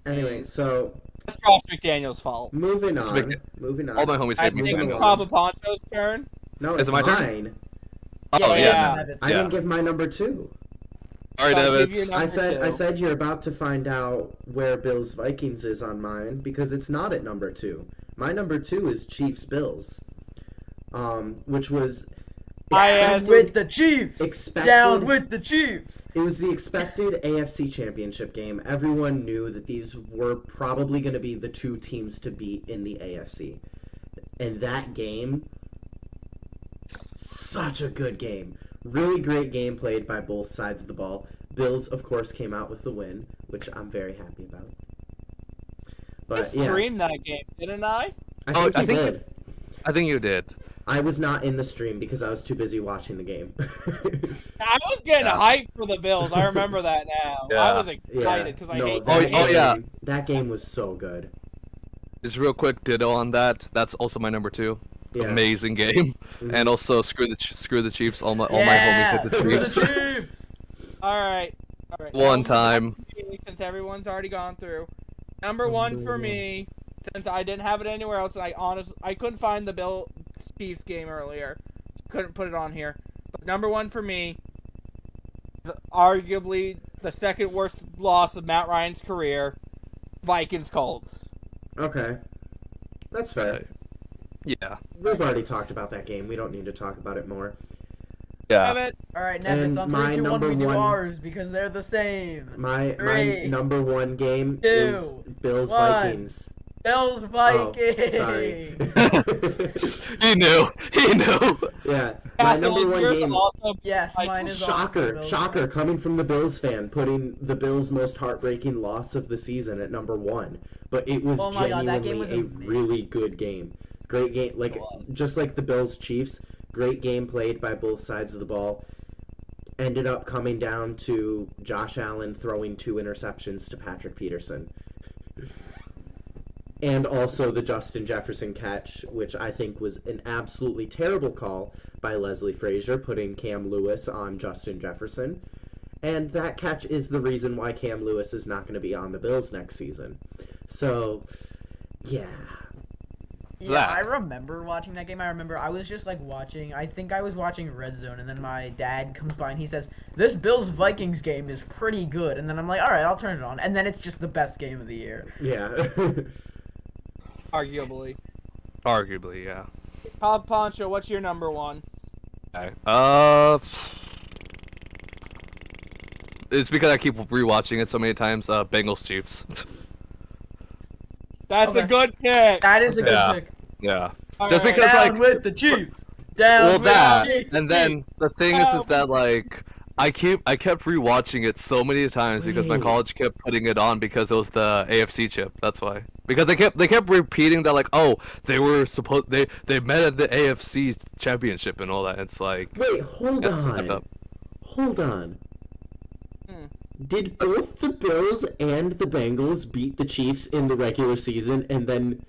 Speaker 4: Anyway, so
Speaker 1: That's Josh McDaniels' fault.
Speaker 4: moving
Speaker 3: It's
Speaker 4: on.
Speaker 3: big-
Speaker 4: Moving on.
Speaker 3: All my homies
Speaker 1: I
Speaker 3: hate me.
Speaker 1: think
Speaker 4: moving
Speaker 1: it's
Speaker 4: on.
Speaker 1: Papa Poncho's turn.
Speaker 4: No,
Speaker 3: Is
Speaker 4: it's
Speaker 3: it my turn?
Speaker 4: mine.
Speaker 3: Oh
Speaker 1: Yeah.
Speaker 3: yeah.
Speaker 2: Nevitz.
Speaker 4: I didn't give my number 2.
Speaker 3: All right,
Speaker 1: I'll give you
Speaker 3: David.
Speaker 1: number
Speaker 4: I
Speaker 1: 2.
Speaker 4: said you're about to find out where Bills Vikings is on mine because it's not at number 2. My number 2 is Chiefs Bills, which was
Speaker 1: As-
Speaker 2: with the Chiefs.
Speaker 4: expected.
Speaker 2: Down with the Chiefs.
Speaker 4: It was the expected AFC Championship game. Everyone knew that these were probably going to be the 2 teams to beat in the AFC, and that game, such a good game. Really great game played by both sides of the ball. Bills, of course, came out with the win, which I'm very happy about.
Speaker 1: I
Speaker 4: But yeah,
Speaker 1: streamed that game, didn't I?
Speaker 4: I think you did.
Speaker 3: I think you did.
Speaker 4: I was not in the stream because I was too busy watching the game.
Speaker 1: I was getting
Speaker 3: Yeah.
Speaker 1: hyped for the Bills. I remember that now. I
Speaker 3: Yeah.
Speaker 1: was excited because I hate
Speaker 3: Oh,
Speaker 1: that game.
Speaker 3: yeah.
Speaker 4: That game was so good.
Speaker 3: Just real quick, ditto on that. That's also my number 2.
Speaker 4: Yeah.
Speaker 3: Amazing game.
Speaker 4: Mhm.
Speaker 3: And also screw the Chiefs. All my
Speaker 2: Yeah,
Speaker 3: homies hit the
Speaker 2: screw
Speaker 3: Chiefs.
Speaker 2: the Chiefs.
Speaker 1: All right.
Speaker 3: One
Speaker 1: Now,
Speaker 3: time.
Speaker 1: since everyone's already gone through, number 1 for me, since I didn't have it anywhere else, and I couldn't find the Bill Chiefs game earlier, couldn't put it on here. But number 1 for me, is arguably the second worst loss of Matt Ryan's career, Vikings Colts.
Speaker 4: Okay. That's fair.
Speaker 3: Yeah.
Speaker 4: We've already talked about that game. We don't need to talk about it more.
Speaker 3: Yeah.
Speaker 1: Have it.
Speaker 2: All right,
Speaker 4: And
Speaker 2: Nevitz, on
Speaker 4: my
Speaker 2: 3, 2, 1,
Speaker 4: number
Speaker 2: we do
Speaker 4: one-
Speaker 2: ours because they're the same.
Speaker 4: My
Speaker 2: 3,
Speaker 4: number 1 game
Speaker 2: 2,
Speaker 4: is Bills
Speaker 2: 1.
Speaker 4: Vikings.
Speaker 2: Bills
Speaker 4: Oh,
Speaker 2: Vikings.
Speaker 4: sorry.
Speaker 3: He knew. He knew.
Speaker 4: Yeah. My
Speaker 1: Castle,
Speaker 4: number 1
Speaker 1: yours
Speaker 4: game.
Speaker 1: also.
Speaker 2: Yes,
Speaker 1: Like,
Speaker 2: mine is also
Speaker 4: Shocker,
Speaker 2: Bills
Speaker 4: shocker,
Speaker 2: Vikings.
Speaker 4: coming from the Bills fan, putting the Bills' most heartbreaking loss of the season at number 1. But it was
Speaker 2: Oh my God, that game
Speaker 4: genuinely
Speaker 2: was
Speaker 4: a
Speaker 2: amazing.
Speaker 4: really good game. Great game, like
Speaker 1: It was.
Speaker 4: just like the Bills Chiefs. Great game played by both sides of the ball. Ended up coming down to Josh Allen throwing 2 interceptions to Patrick Peterson. And also the Justin Jefferson catch, which I think was an absolutely terrible call by Leslie Frazier, putting Cam Lewis on Justin Jefferson. And that catch is the reason why Cam Lewis is not going to be on the Bills next season. So, yeah.
Speaker 2: Yeah,
Speaker 3: That.
Speaker 2: I remember watching that game. I remember I was just like watching. I think I was watching Red Zone, and then my dad comes by and he says, "This Bills Vikings game is pretty good." And then I'm like, "All right, I'll turn it on." And then it's just the best game of the year.
Speaker 4: Yeah.
Speaker 1: Arguably.
Speaker 3: Arguably, yeah.
Speaker 1: Pop Poncho, what's your number 1?
Speaker 3: Okay. It's because I keep rewatching it so many times. Bengals Chiefs.
Speaker 1: That's a
Speaker 2: Okay.
Speaker 1: good pick.
Speaker 2: That is a good
Speaker 3: Yeah.
Speaker 2: pick.
Speaker 3: Yeah.
Speaker 1: All
Speaker 3: Just
Speaker 1: right.
Speaker 3: because,
Speaker 2: Down
Speaker 3: like,
Speaker 2: with the Chiefs. Down
Speaker 3: well,
Speaker 2: with
Speaker 3: that,
Speaker 2: the Chiefs.
Speaker 3: and then the thing is that like I kept rewatching it so many times because my
Speaker 4: Wait.
Speaker 3: college kept putting it on because it was the AFC chip. That's why. Because they kept repeating that like, oh, they met at the AFC championship and all that. It's like,
Speaker 4: Wait, hold
Speaker 3: Yes, step
Speaker 4: on.
Speaker 3: up.
Speaker 4: Hold on.
Speaker 1: Hmm.
Speaker 4: Did both the Bills and the Bengals beat the Chiefs in the regular season and then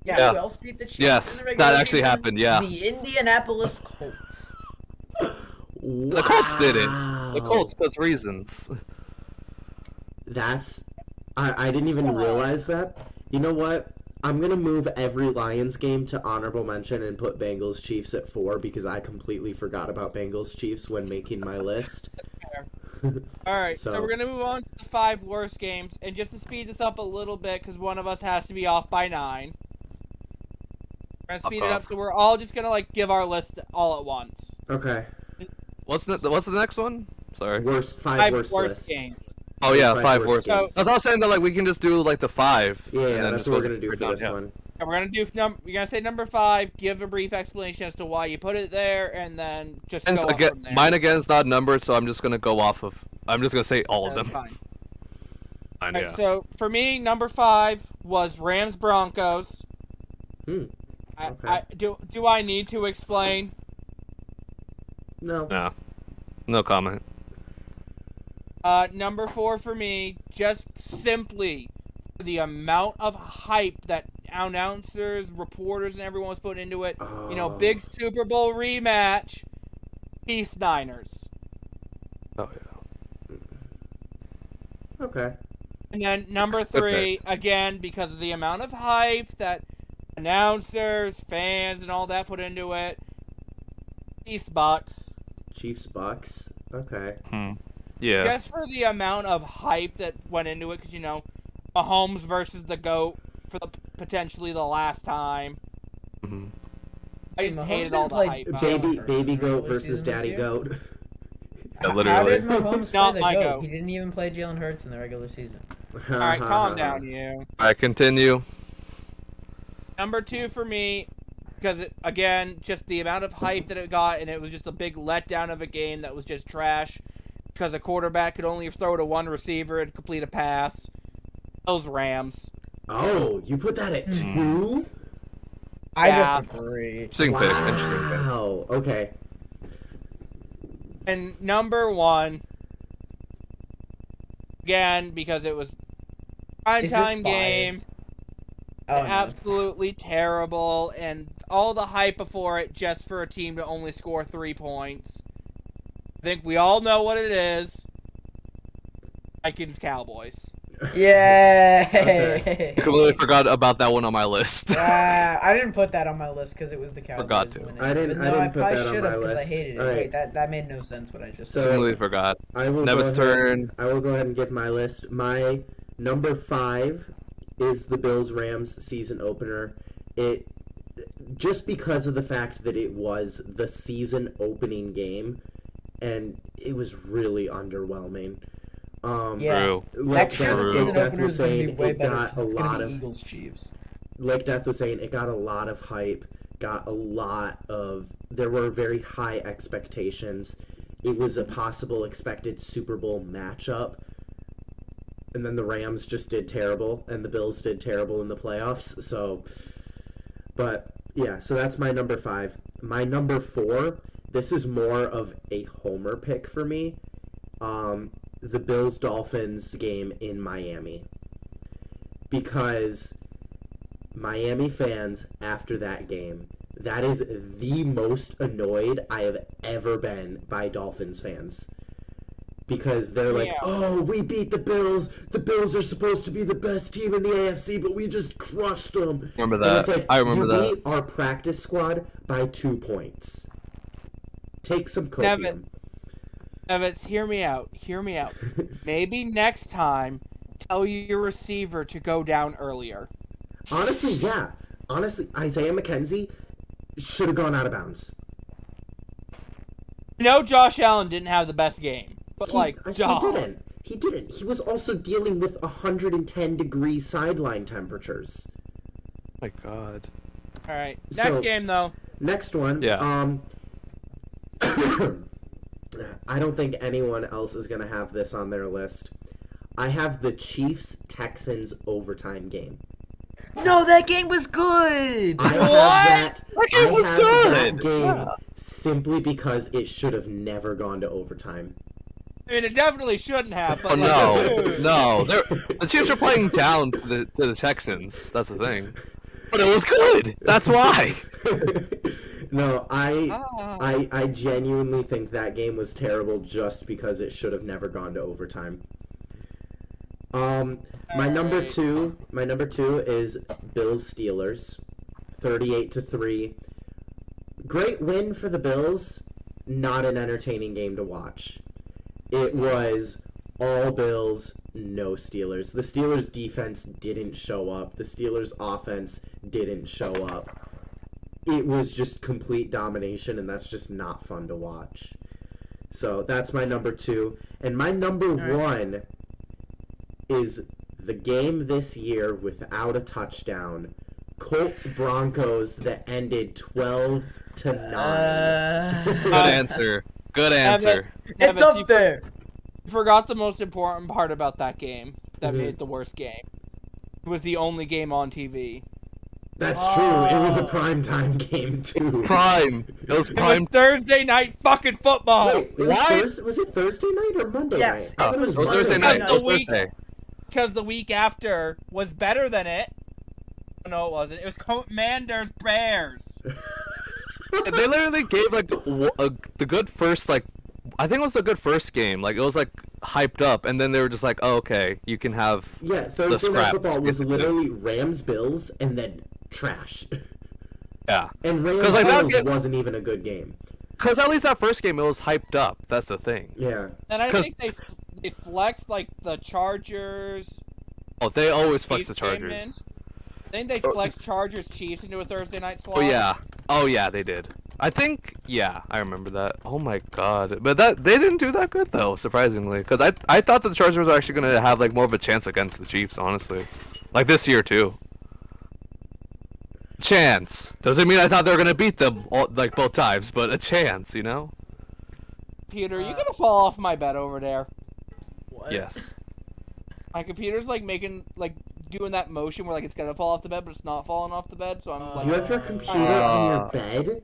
Speaker 2: Yeah,
Speaker 3: Yeah.
Speaker 2: who else beat the Chiefs
Speaker 3: Yes,
Speaker 2: in the regular
Speaker 3: that actually
Speaker 2: season?
Speaker 3: happened, yeah.
Speaker 2: The Indianapolis Colts.
Speaker 3: The Colts did it. The Colts, because reasons.
Speaker 4: That's I didn't even realize that. You know what? I'm gonna move every Lions game to honorable mention and put Bengals Chiefs at 4 because I completely forgot about Bengals Chiefs when making my list.
Speaker 1: All right, so
Speaker 4: So-
Speaker 1: we're gonna move on to the 5 worst games, and just to speed this up a little bit, because one of us has to be off by 9. We're gonna speed it up, so we're all just gonna like give our list all at once.
Speaker 4: Okay.
Speaker 3: What's the next one? Sorry.
Speaker 4: Worst 5
Speaker 1: 5
Speaker 4: worst,
Speaker 1: worst
Speaker 4: list.
Speaker 1: games.
Speaker 3: Oh yeah,
Speaker 4: 5
Speaker 3: 5
Speaker 4: worst
Speaker 3: worst.
Speaker 1: games.
Speaker 3: That's all I'm saying that like we can just do like the 5.
Speaker 4: Yeah,
Speaker 3: and then
Speaker 4: that's
Speaker 3: just
Speaker 4: what we're
Speaker 3: go
Speaker 4: gonna do
Speaker 3: right
Speaker 4: for
Speaker 3: down,
Speaker 4: this
Speaker 3: yeah.
Speaker 4: one.
Speaker 1: And we're gonna do you're gonna say number 5, give a brief explanation as to why you put it there, and then just
Speaker 3: And
Speaker 1: go
Speaker 3: so,
Speaker 1: up
Speaker 3: again,
Speaker 1: from there.
Speaker 3: mine again is not numbered, so I'm just gonna go off of. I'm just gonna say all of
Speaker 1: That's
Speaker 3: them.
Speaker 1: fine.
Speaker 3: Fine,
Speaker 1: Alright,
Speaker 3: yeah.
Speaker 1: so for me, number 5 was Rams Broncos.
Speaker 4: Okay.
Speaker 1: Do I need to explain?
Speaker 4: No.
Speaker 3: No. No comment.
Speaker 1: Number 4 for me, just simply the amount of hype that announcers, reporters, and everyone was putting into it. You know, big Super Bowl rematch, Chiefs Niners.
Speaker 3: Oh yeah.
Speaker 4: Okay.
Speaker 1: And then number 3, again, because of the amount of hype that announcers, fans, and all that put into it, Chiefs Bucks.
Speaker 4: Chiefs Bucks. Okay.
Speaker 3: Yeah.
Speaker 1: Just for the amount of hype that went into it, because, you know, Mahomes versus the GOAT for potentially the last time.
Speaker 3: Mhm.
Speaker 1: I just
Speaker 2: Mahomes
Speaker 1: hated
Speaker 2: didn't
Speaker 1: all the
Speaker 2: play
Speaker 1: hype.
Speaker 4: Baby
Speaker 2: in the
Speaker 4: goat
Speaker 2: regular
Speaker 4: versus
Speaker 2: season this
Speaker 4: daddy
Speaker 2: year?
Speaker 4: goat.
Speaker 3: Yeah,
Speaker 2: How
Speaker 3: literally.
Speaker 2: did Mahomes
Speaker 1: Not
Speaker 2: play
Speaker 1: my
Speaker 2: the
Speaker 1: goat.
Speaker 2: GOAT? He didn't even play Jalen Hurts in the regular season.
Speaker 1: Alright, calm down, you.
Speaker 3: Alright, continue.
Speaker 1: Number 2 for me, because, again, just the amount of hype that it got, and it was just a big letdown of a game that was just trash, because a quarterback could only throw to one receiver and complete a pass. Those Rams.
Speaker 4: Oh, you put that at 2?
Speaker 2: I
Speaker 1: Yeah.
Speaker 2: disagree.
Speaker 3: Interesting pick. Interesting pick.
Speaker 4: Wow. Okay.
Speaker 1: And number 1, again, because it was prime
Speaker 2: Is this
Speaker 1: time game.
Speaker 2: biased? Oh, no.
Speaker 1: Absolutely terrible, and all the hype before it just for a team to only score 3 points. I think we all know what it is. Vikings Cowboys.
Speaker 2: Yay!
Speaker 3: I completely forgot about that one on my list.
Speaker 2: I didn't put that on my list because it was the Cowboys.
Speaker 3: Forgot to.
Speaker 2: winning.
Speaker 4: I didn't-
Speaker 2: Even
Speaker 4: I
Speaker 2: though
Speaker 4: didn't put
Speaker 2: probably
Speaker 4: that on
Speaker 2: should
Speaker 4: my
Speaker 2: have because I
Speaker 4: list.
Speaker 2: hated it.
Speaker 4: Alright.
Speaker 2: Wait, that made no sense what I just
Speaker 4: So-
Speaker 2: said.
Speaker 3: Completely forgot.
Speaker 4: I will
Speaker 3: Nevin's
Speaker 4: go ahead,
Speaker 3: turn.
Speaker 4: I will go ahead and give my list. My number 5 is the Bills Rams season opener. It just because of the fact that it was the season opening game, and it was really underwhelming.
Speaker 2: Yeah.
Speaker 3: True.
Speaker 4: Like
Speaker 2: Next year, the
Speaker 3: True.
Speaker 2: season
Speaker 4: Death
Speaker 2: opener
Speaker 4: was
Speaker 2: is going to
Speaker 4: saying,
Speaker 2: be way
Speaker 4: it
Speaker 2: better
Speaker 4: got
Speaker 2: because
Speaker 4: a
Speaker 2: it's going
Speaker 4: lot
Speaker 2: to be
Speaker 4: of
Speaker 2: Eagles Chiefs.
Speaker 4: like Death was saying, it got a lot of hype, there were very high expectations. It was a possible expected Super Bowl matchup. And then the Rams just did terrible, and the Bills did terrible in the playoffs. So, but yeah, so that's my number 5. My number 4, this is more of a homer pick for me. The Bills-Dolphins game in Miami. Because Miami fans, after that game, that is the most annoyed I have ever been by Dolphins fans. Because they're like,
Speaker 1: Yeah.
Speaker 4: oh, we beat the Bills. The Bills are supposed to be the best team in the AFC, but we just crushed them.
Speaker 3: Remember
Speaker 4: And
Speaker 3: that.
Speaker 4: it's like,
Speaker 3: I remember
Speaker 4: you
Speaker 3: that.
Speaker 4: beat our practice squad by 2 points. Take some
Speaker 1: Nevin.
Speaker 4: copium.
Speaker 1: Evans, hear me out. Hear me out. Maybe next time, tell your receiver to go down earlier.
Speaker 4: Honestly, yeah. Honestly, Isaiah McKenzie should have gone out of bounds.
Speaker 1: No, Josh Allen didn't have the best game, but
Speaker 4: He
Speaker 1: dog.
Speaker 4: didn't. He didn't. He was also dealing with 110-degree sideline temperatures.
Speaker 3: my God.
Speaker 1: All right. Next
Speaker 4: So-
Speaker 1: game though.
Speaker 4: Next one.
Speaker 3: Yeah.
Speaker 4: I don't think anyone else is gonna have this on their list. I have the Chiefs Texans overtime game.
Speaker 2: No, that game was good.
Speaker 4: I have
Speaker 1: What?
Speaker 3: That game was
Speaker 4: that
Speaker 3: good!
Speaker 4: game
Speaker 3: Yeah.
Speaker 4: simply because it should have never gone to overtime.
Speaker 1: I mean, it definitely shouldn't have. But
Speaker 3: Oh
Speaker 1: like,
Speaker 3: no,
Speaker 1: dude.
Speaker 3: no! The Chiefs are playing down to the Texans. That's the thing. But it was good. That's why.
Speaker 4: No,
Speaker 1: Ah.
Speaker 4: I genuinely think that game was terrible just because it should have never gone to overtime. My number
Speaker 1: Alright.
Speaker 4: two is Bills Steelers, 38-3. Great win for the Bills. Not an entertaining game to watch. It was all Bills, no Steelers. The Steelers defense didn't show up. The Steelers offense didn't show up. It was just complete domination, and that's just not fun to watch. So that's my number two. And my number one is the game this year without a touchdown. Colts Broncos that ended 12-9.
Speaker 3: Good answer. Good answer.
Speaker 2: It's
Speaker 1: Evan, you
Speaker 2: up there.
Speaker 1: forgot the most important part about that game that
Speaker 4: Mhm.
Speaker 1: made it the worst game. It was the only game on TV.
Speaker 4: That's true. It was a primetime game too.
Speaker 3: Prime. It was
Speaker 1: It
Speaker 3: prime.
Speaker 1: was Thursday night fucking football.
Speaker 4: Wait, it was,
Speaker 3: Why?
Speaker 4: was it Thursday night or Monday
Speaker 2: Yes,
Speaker 4: night? I thought
Speaker 3: It was
Speaker 4: Monday
Speaker 3: Thursday night.
Speaker 1: Because
Speaker 3: It
Speaker 1: the
Speaker 3: was
Speaker 1: week-
Speaker 3: Thursday.
Speaker 1: Because the week after was better than it. No, it wasn't. It was Commanders Bears.
Speaker 3: They literally gave like the good first like. I think it was the good first game. Like it was like hyped up, and then they were just like, "Oh, okay, you can have."
Speaker 4: Yeah, Thursday night
Speaker 3: scrap.
Speaker 4: football was literally Rams Bills and then trash.
Speaker 3: Yeah.
Speaker 4: And Rams
Speaker 3: 'Cause, like, that
Speaker 4: Bills
Speaker 3: get-
Speaker 4: wasn't even a good game.
Speaker 3: Because at least that first game, it was hyped up. That's the thing.
Speaker 4: Yeah.
Speaker 1: And I
Speaker 3: 'Cause-
Speaker 1: think they flexed like the Chargers.
Speaker 3: Oh, they always flex the
Speaker 1: Chiefs came in.
Speaker 3: Chargers.
Speaker 1: I think they flexed Chargers Chiefs into a Thursday night slot.
Speaker 3: Oh yeah. Oh yeah, they did. I think yeah, I remember that. Oh my god. But that they didn't do that good though, surprisingly. Because I thought that the Chargers were actually gonna have like more of a chance against the Chiefs, honestly. Like this year too. Chance. Doesn't mean I thought they were gonna beat them all, like both times, but a chance, you know?
Speaker 1: Peter, you gonna fall off my bed over there?
Speaker 2: What?
Speaker 3: Yes.
Speaker 1: My computer's like doing that motion where like it's gonna fall off the bed, but it's not falling off the bed. So I'm like,
Speaker 4: You have your computer on your bed?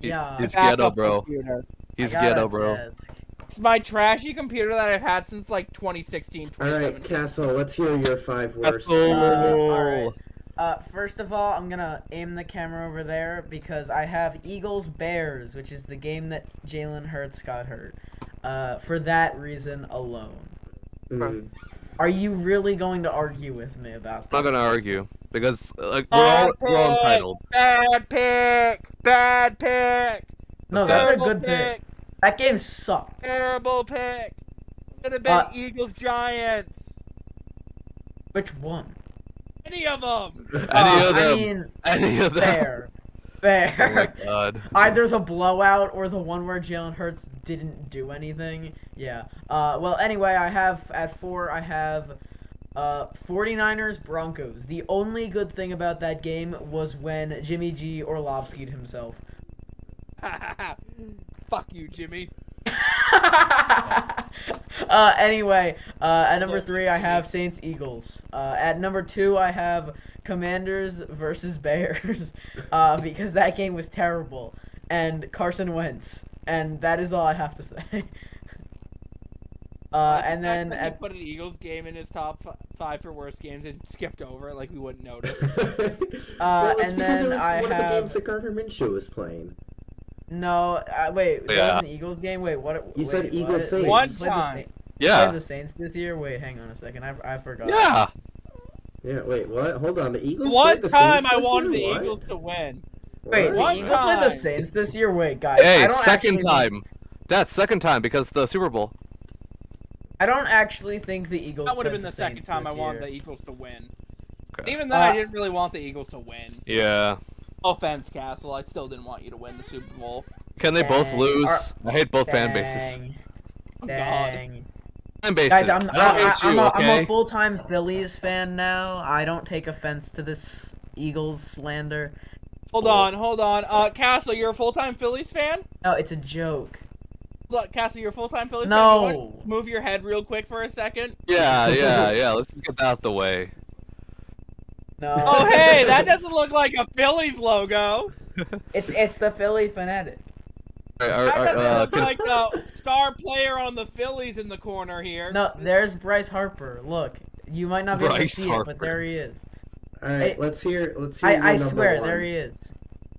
Speaker 2: Yeah.
Speaker 3: He's
Speaker 1: back
Speaker 3: ghetto,
Speaker 1: off
Speaker 3: bro.
Speaker 1: computer.
Speaker 3: He's
Speaker 2: I got
Speaker 3: ghetto,
Speaker 2: a
Speaker 3: bro.
Speaker 2: desk.
Speaker 1: It's my trashy computer that I've had since like 2016,
Speaker 4: Alright,
Speaker 1: 2017.
Speaker 4: Castle, let's hear your 5 worst.
Speaker 2: alright. First of all, I'm gonna aim the camera over there because I have Eagles Bears, which is the game that Jalen Hurts got hurt. For that reason alone.
Speaker 4: Mm.
Speaker 2: Are you really going to argue with me about
Speaker 3: I'm
Speaker 2: that?
Speaker 3: not gonna argue. Because like we're all entitled.
Speaker 1: Bad pick. Bad pick.
Speaker 2: No, that's a
Speaker 1: Terrible
Speaker 2: good pick. That game sucked.
Speaker 1: Terrible pick. Could have been Eagles Giants.
Speaker 2: Which one?
Speaker 1: Any of them.
Speaker 3: Any of them.
Speaker 2: I mean,
Speaker 3: Any of them.
Speaker 2: fair.
Speaker 3: Oh my
Speaker 2: Fair.
Speaker 3: god.
Speaker 2: Either the blowout or the one where Jalen Hurts didn't do anything. Yeah. Well, anyway, I have at 4, I have 49ers Broncos. The only good thing about that game was when Jimmy G Orlovsky'd himself.
Speaker 1: Fuck you, Jimmy.
Speaker 2: Anyway, at number 3 I have Saints Eagles. At number 2 I have Commanders versus Bears. Because that game was terrible. And Carson Wentz. And that is all I have to say. And then
Speaker 1: he
Speaker 2: at
Speaker 1: put an Eagles game in his top 5 for worst games and skipped over it like we wouldn't notice.
Speaker 4: Well, it's
Speaker 2: and
Speaker 4: because
Speaker 2: then
Speaker 4: it was
Speaker 2: I
Speaker 4: one of the
Speaker 2: have
Speaker 4: games that Gardner Minshew was playing.
Speaker 2: no, wait, that
Speaker 3: Yeah.
Speaker 2: was an Eagles game. Wait, what?
Speaker 4: You
Speaker 2: wait,
Speaker 4: said
Speaker 2: what?
Speaker 4: Eagles Saints.
Speaker 2: Wait,
Speaker 1: One
Speaker 2: you played the
Speaker 1: time.
Speaker 2: Saints-
Speaker 3: Yeah.
Speaker 2: played the Saints this year. Wait, hang on a second. I forgot.
Speaker 3: Yeah.
Speaker 4: Yeah, wait, what? Hold on, the Eagles
Speaker 1: One
Speaker 4: played the
Speaker 1: time
Speaker 4: Saints
Speaker 1: I
Speaker 4: this
Speaker 1: wanted the
Speaker 4: year? What?
Speaker 1: Eagles to win.
Speaker 2: Wait, the
Speaker 1: One
Speaker 2: Eagles played the
Speaker 1: time.
Speaker 2: Saints this year. Wait, guys. I
Speaker 3: Hey,
Speaker 2: don't
Speaker 3: second
Speaker 2: actually-
Speaker 3: time. That's second time because the Super Bowl.
Speaker 2: I don't actually think the Eagles.
Speaker 1: That would have
Speaker 2: played
Speaker 1: been the second
Speaker 2: Saints
Speaker 1: time I
Speaker 2: this
Speaker 1: wanted
Speaker 2: year.
Speaker 1: the Eagles to win.
Speaker 3: Okay.
Speaker 1: Even then, I didn't really want the Eagles to win.
Speaker 3: Yeah.
Speaker 1: No offense, Castle. I still didn't want you to win the Super Bowl.
Speaker 3: Can they both
Speaker 2: Dang.
Speaker 3: lose? I hate both fan bases.
Speaker 2: Dang.
Speaker 1: Oh, God.
Speaker 2: Dang.
Speaker 3: Fan bases.
Speaker 2: Guys,
Speaker 3: I don't hate you,
Speaker 2: I'm
Speaker 3: okay?
Speaker 2: a full-time Phillies fan now. I don't take offense to this Eagles slander.
Speaker 1: Hold on. Castle, you're a full-time Phillies fan?
Speaker 2: No, it's a joke.
Speaker 1: Look, Castle, you're a full-time Phillies
Speaker 2: No.
Speaker 1: fan? You wanna just move your head real quick for a second?
Speaker 3: Yeah. Let's just get that out the way.
Speaker 2: No.
Speaker 1: Oh, hey, that doesn't look like a Phillies logo.
Speaker 2: It's the Philly fanatic.
Speaker 1: That doesn't look like the star player on the Phillies in the corner here.
Speaker 2: No, there's Bryce Harper. Look, you might not be able to
Speaker 3: Bryce
Speaker 2: see
Speaker 3: Harper.
Speaker 2: it, but there he is.
Speaker 4: All right, let's hear.
Speaker 2: I
Speaker 4: your
Speaker 2: swear,
Speaker 4: number one.
Speaker 2: there he is.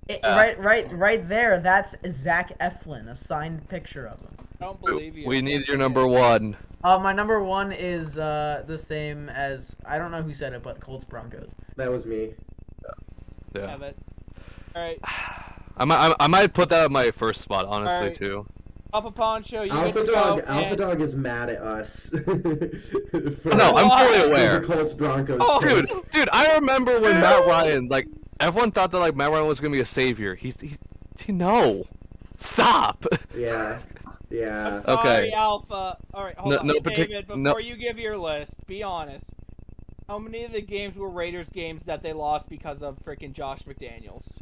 Speaker 3: Yeah.
Speaker 2: Right there. That's Zach Eflin, a signed picture of him.
Speaker 1: I don't believe you.
Speaker 3: We need your number one.
Speaker 2: My number one is the same as, I don't know who said it, but Colts Broncos.
Speaker 4: That was me.
Speaker 3: Yeah.
Speaker 1: Damn it. All right,
Speaker 3: I might put that at my first spot, honestly,
Speaker 1: Alright.
Speaker 3: too.
Speaker 1: Papa Poncho, you
Speaker 4: Alpha
Speaker 1: get to
Speaker 4: Dog.
Speaker 1: go.
Speaker 4: Alpha
Speaker 1: and-
Speaker 4: Dog is mad at us.
Speaker 3: No, I'm fully
Speaker 4: The
Speaker 3: aware.
Speaker 4: Colts Broncos.
Speaker 1: Oh.
Speaker 3: Dude, I remember when Matt Ryan, like, everyone thought that, like, Matt Ryan was gonna be a savior. No. Stop.
Speaker 4: Yeah.
Speaker 1: I'm
Speaker 4: Yeah.
Speaker 1: sorry,
Speaker 3: Okay.
Speaker 1: Alpha. All right, hold
Speaker 3: No-
Speaker 1: on,
Speaker 3: no
Speaker 1: David.
Speaker 3: no-
Speaker 1: Before you give your list, be honest. How many of the games were Raiders games that they lost because of freaking Josh McDaniels?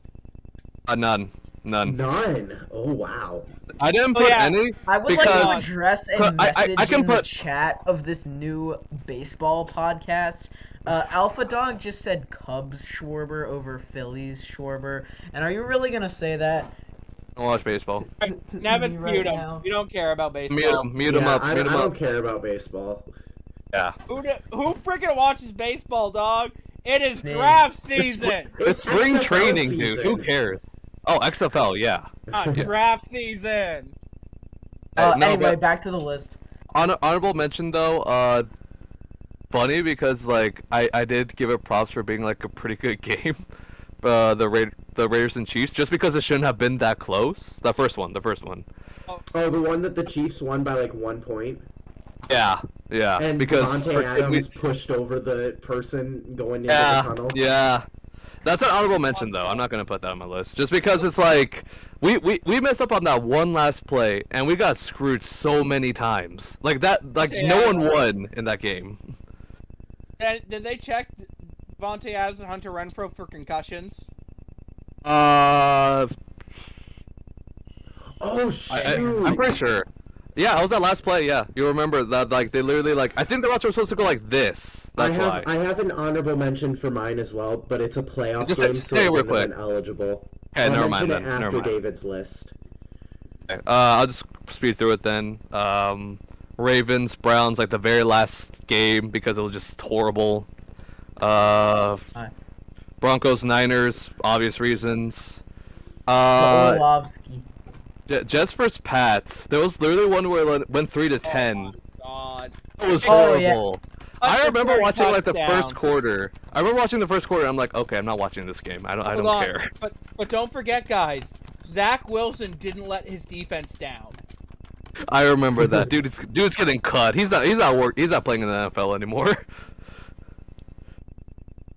Speaker 3: None.
Speaker 4: None. Oh wow.
Speaker 3: I didn't
Speaker 1: Oh,
Speaker 3: put
Speaker 1: yeah.
Speaker 3: any.
Speaker 2: I would like
Speaker 3: Because-
Speaker 2: to address a
Speaker 3: I
Speaker 2: message
Speaker 3: can
Speaker 2: in the
Speaker 3: put-
Speaker 2: chat of this new baseball podcast. Alpha Dog just said Cubs Schwarber over Phillies Schwarber. And are you really gonna say that?
Speaker 3: I don't watch baseball.
Speaker 2: To
Speaker 1: Nevin's
Speaker 2: me right
Speaker 1: mute him.
Speaker 2: now?
Speaker 1: You don't care about baseball.
Speaker 3: Mute him
Speaker 4: Yeah,
Speaker 3: up.
Speaker 4: I
Speaker 3: Mute him
Speaker 4: don't
Speaker 3: up.
Speaker 4: care about baseball.
Speaker 3: Yeah.
Speaker 1: Who freaking watches baseball, dog? It is
Speaker 2: Me.
Speaker 1: draft season.
Speaker 3: It's spring
Speaker 4: XFL
Speaker 3: training, dude. Who
Speaker 4: season.
Speaker 3: cares? Oh, XFL, yeah.
Speaker 1: Draft season.
Speaker 3: No,
Speaker 2: Anyway,
Speaker 3: but-
Speaker 2: back to the list.
Speaker 3: Honorable mention though, funny because like I did give it props for being like a pretty good game, the Raiders and Chiefs, just because it shouldn't have been that close. The first one.
Speaker 4: Oh, the one that the Chiefs won by like 1 point.
Speaker 3: Yeah,
Speaker 4: And
Speaker 3: because
Speaker 4: Devontae Adams pushed over the person going into the
Speaker 3: yeah,
Speaker 4: tunnel.
Speaker 3: yeah. That's an honorable mention though. I'm not gonna put that on my list, just because it's like we messed up on that one last play and we got screwed so many times. Like that, like
Speaker 1: Yeah.
Speaker 3: no one won in that game.
Speaker 1: And did they check Devontae Adams and Hunter Renfro for concussions?
Speaker 4: Oh shoot!
Speaker 3: I'm pretty sure. Yeah, I was that last play. Yeah, you remember that? Like they literally like I think the routes were supposed to go like this. That's why.
Speaker 4: I have an honorable mention for mine as well, but it's a playoff
Speaker 3: Just
Speaker 4: game,
Speaker 3: say
Speaker 4: so
Speaker 3: it
Speaker 4: it
Speaker 3: real
Speaker 4: wouldn't have
Speaker 3: quick.
Speaker 4: been eligible.
Speaker 3: Okay,
Speaker 4: I'll
Speaker 3: never
Speaker 4: mention
Speaker 3: mind
Speaker 4: it
Speaker 3: then. Never
Speaker 4: after
Speaker 3: mind.
Speaker 4: David's list.
Speaker 3: Okay, I'll just speed through it then. Ravens, Browns, like the very last game because it was just horrible. Broncos, Niners, obvious reasons.
Speaker 2: Orlovsky.
Speaker 3: Jets versus Pats. There was literally one where it went 3-10.
Speaker 1: God.
Speaker 3: It was
Speaker 2: Oh, yeah.
Speaker 3: horrible. I remember
Speaker 1: Third
Speaker 3: watching like the
Speaker 1: touchdown.
Speaker 3: first quarter. I remember watching the first quarter. I'm like, okay, I'm not watching this game. I don't
Speaker 1: Hold on.
Speaker 3: care.
Speaker 1: But don't forget, guys. Zach Wilson didn't let his defense down.
Speaker 3: I remember that. Dude's getting cut. He's not playing in the NFL anymore.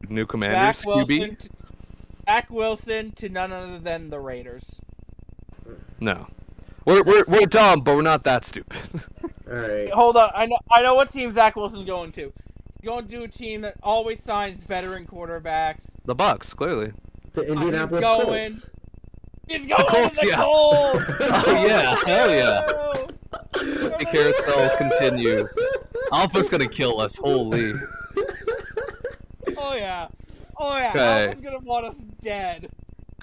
Speaker 3: New commanders, QB?
Speaker 1: Zach Wilson to none other than the Raiders.
Speaker 3: No. We're dumb, but we're not that stupid.
Speaker 4: All right.
Speaker 1: Hold on, I know what team Zach Wilson's going to. He's going to a team that always signs veteran quarterbacks.
Speaker 3: The Bucks, clearly.
Speaker 4: The Indianapolis
Speaker 1: going.
Speaker 4: Colts.
Speaker 1: He's going
Speaker 3: Colts,
Speaker 1: to the
Speaker 3: yeah.
Speaker 1: Colts!
Speaker 3: Oh yeah, hell yeah.
Speaker 1: yeah.
Speaker 3: The carousel continues. Alpha's gonna kill us, holy.
Speaker 1: Oh yeah. Oh yeah.
Speaker 3: Okay.
Speaker 1: Alpha's gonna want us dead.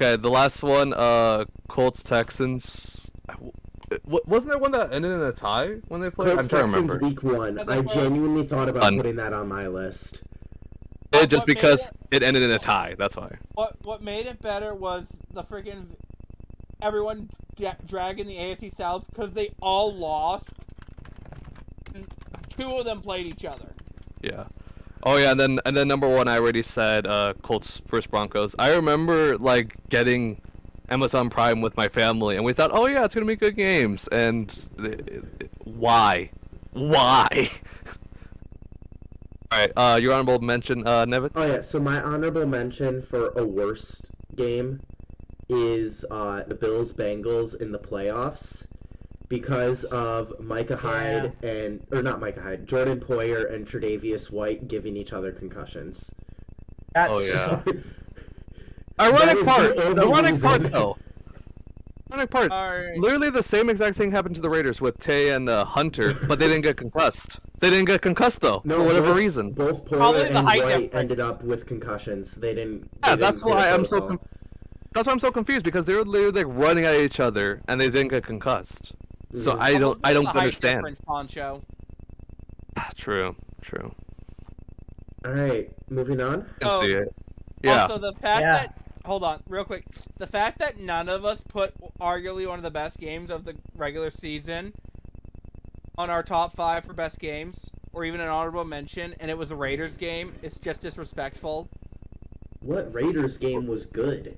Speaker 3: Okay, the last one, Colts Texans. Wasn't there one that ended in a tie when they played?
Speaker 4: Colts
Speaker 3: I'm trying to
Speaker 4: Texans
Speaker 3: remember.
Speaker 4: week 1.
Speaker 1: Yeah,
Speaker 4: I
Speaker 1: that was-
Speaker 4: genuinely thought about
Speaker 3: Fun.
Speaker 4: putting that on my list.
Speaker 3: Just
Speaker 1: What made
Speaker 3: because it ended in a tie, that's why.
Speaker 1: What made it better was the freaking everyone dragging the AFC South because they all lost. And 2 of them played each other.
Speaker 3: Yeah. Oh yeah, and then number 1 I already said Colts versus Broncos. I remember like getting Amazon Prime with my family and we thought, "Oh yeah, it's going to be good games." And why? Why? All right, your honorable mention, Nevitz?
Speaker 4: Oh yeah, so my honorable mention for a worst game is the Bills-Bengals in the playoffs because of Micah Hyde Jordan Poyer and Tre'Davious White giving each other concussions.
Speaker 2: That's
Speaker 3: Oh, yeah. Ironic
Speaker 4: is
Speaker 3: part.
Speaker 4: the only
Speaker 3: The ironic part
Speaker 4: reason.
Speaker 3: though. Ironic part.
Speaker 1: Alright.
Speaker 3: Literally the same exact thing happened to the Raiders with Tay and Hunter, but they didn't get concussed. They didn't get concussed though, for whatever
Speaker 4: both-
Speaker 3: reason.
Speaker 4: Both
Speaker 1: Probably
Speaker 4: Porter
Speaker 1: the
Speaker 4: and
Speaker 1: height
Speaker 4: White
Speaker 1: difference.
Speaker 4: ended up with concussions. They didn't.
Speaker 3: Yeah,
Speaker 4: they
Speaker 3: that's
Speaker 4: didn't
Speaker 3: why
Speaker 4: clear
Speaker 3: I'm so.
Speaker 4: protocol.
Speaker 3: That's why I'm so confused because they were literally like running at each other and they didn't get concussed. So
Speaker 4: Mhm.
Speaker 3: I don't
Speaker 1: Probably the height
Speaker 3: understand.
Speaker 1: difference, Poncho.
Speaker 3: True.
Speaker 4: All right, moving on.
Speaker 3: Can
Speaker 1: Oh,
Speaker 3: see it. Yeah.
Speaker 1: Also, the fact
Speaker 2: Yeah.
Speaker 1: that hold on, real quick, the fact that none of us put arguably one of the best games of the regular season on our top 5 for best games, or even an honorable mention, and it was a Raiders game, is just disrespectful.
Speaker 4: What Raiders game was good?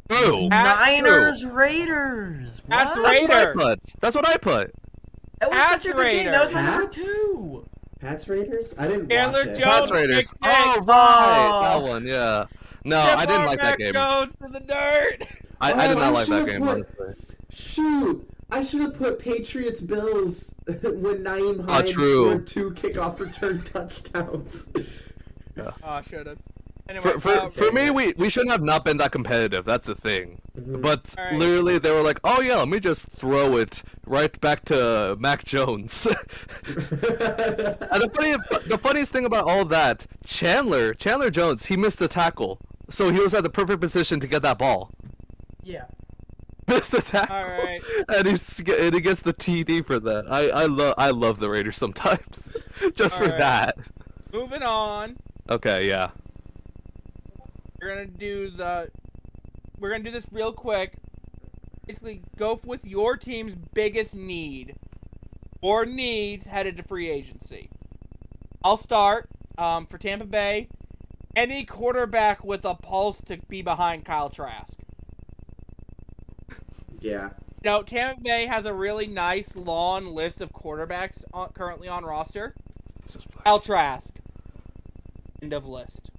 Speaker 3: True.
Speaker 2: Niners Raiders.
Speaker 1: That's
Speaker 2: What?
Speaker 1: Raiders.
Speaker 3: That's what I put.
Speaker 2: That was
Speaker 1: Pats
Speaker 2: such a good game. That was my number
Speaker 4: Raiders.
Speaker 2: 2.
Speaker 4: Pats Raiders? I didn't
Speaker 1: Chandler
Speaker 4: watch it.
Speaker 1: Jones.
Speaker 3: Pats Raiders.
Speaker 1: Pick six.
Speaker 3: Oh, right. That one, yeah. No, I didn't like that
Speaker 1: Mac
Speaker 3: game.
Speaker 1: Jones to the dirt.
Speaker 3: I did
Speaker 4: Oh,
Speaker 3: not like that
Speaker 4: should've
Speaker 3: game,
Speaker 4: put-
Speaker 3: honestly.
Speaker 4: Shoot! I should have put Patriots Bills when Naeem Hines
Speaker 3: true.
Speaker 4: scored 2 kickoff return touchdowns.
Speaker 1: Oh, I should have. Anyway,
Speaker 3: For me, we shouldn't have not been that competitive. That's the thing.
Speaker 4: Mhm.
Speaker 3: But
Speaker 1: All right.
Speaker 3: literally, they were like, "Oh yeah, let me just throw it right back to Mac Jones." And the funniest thing about all that, Chandler Jones, he missed the tackle, so he was at the perfect position to get that ball.
Speaker 2: Yeah.
Speaker 3: Missed the tackle,
Speaker 1: All right.
Speaker 3: and he gets the TD for that. I love the Raiders sometimes, just for
Speaker 1: All right.
Speaker 3: that.
Speaker 1: Moving on.
Speaker 3: Okay, yeah.
Speaker 1: We're gonna do this real quick. Basically, go with your team's biggest need or needs headed to free agency. I'll start. For Tampa Bay, any quarterback with a pulse to be behind Kyle Trask.
Speaker 4: Yeah.
Speaker 1: Now, Tampa Bay has a really nice long list of quarterbacks currently on roster. Kyle Trask. End of list.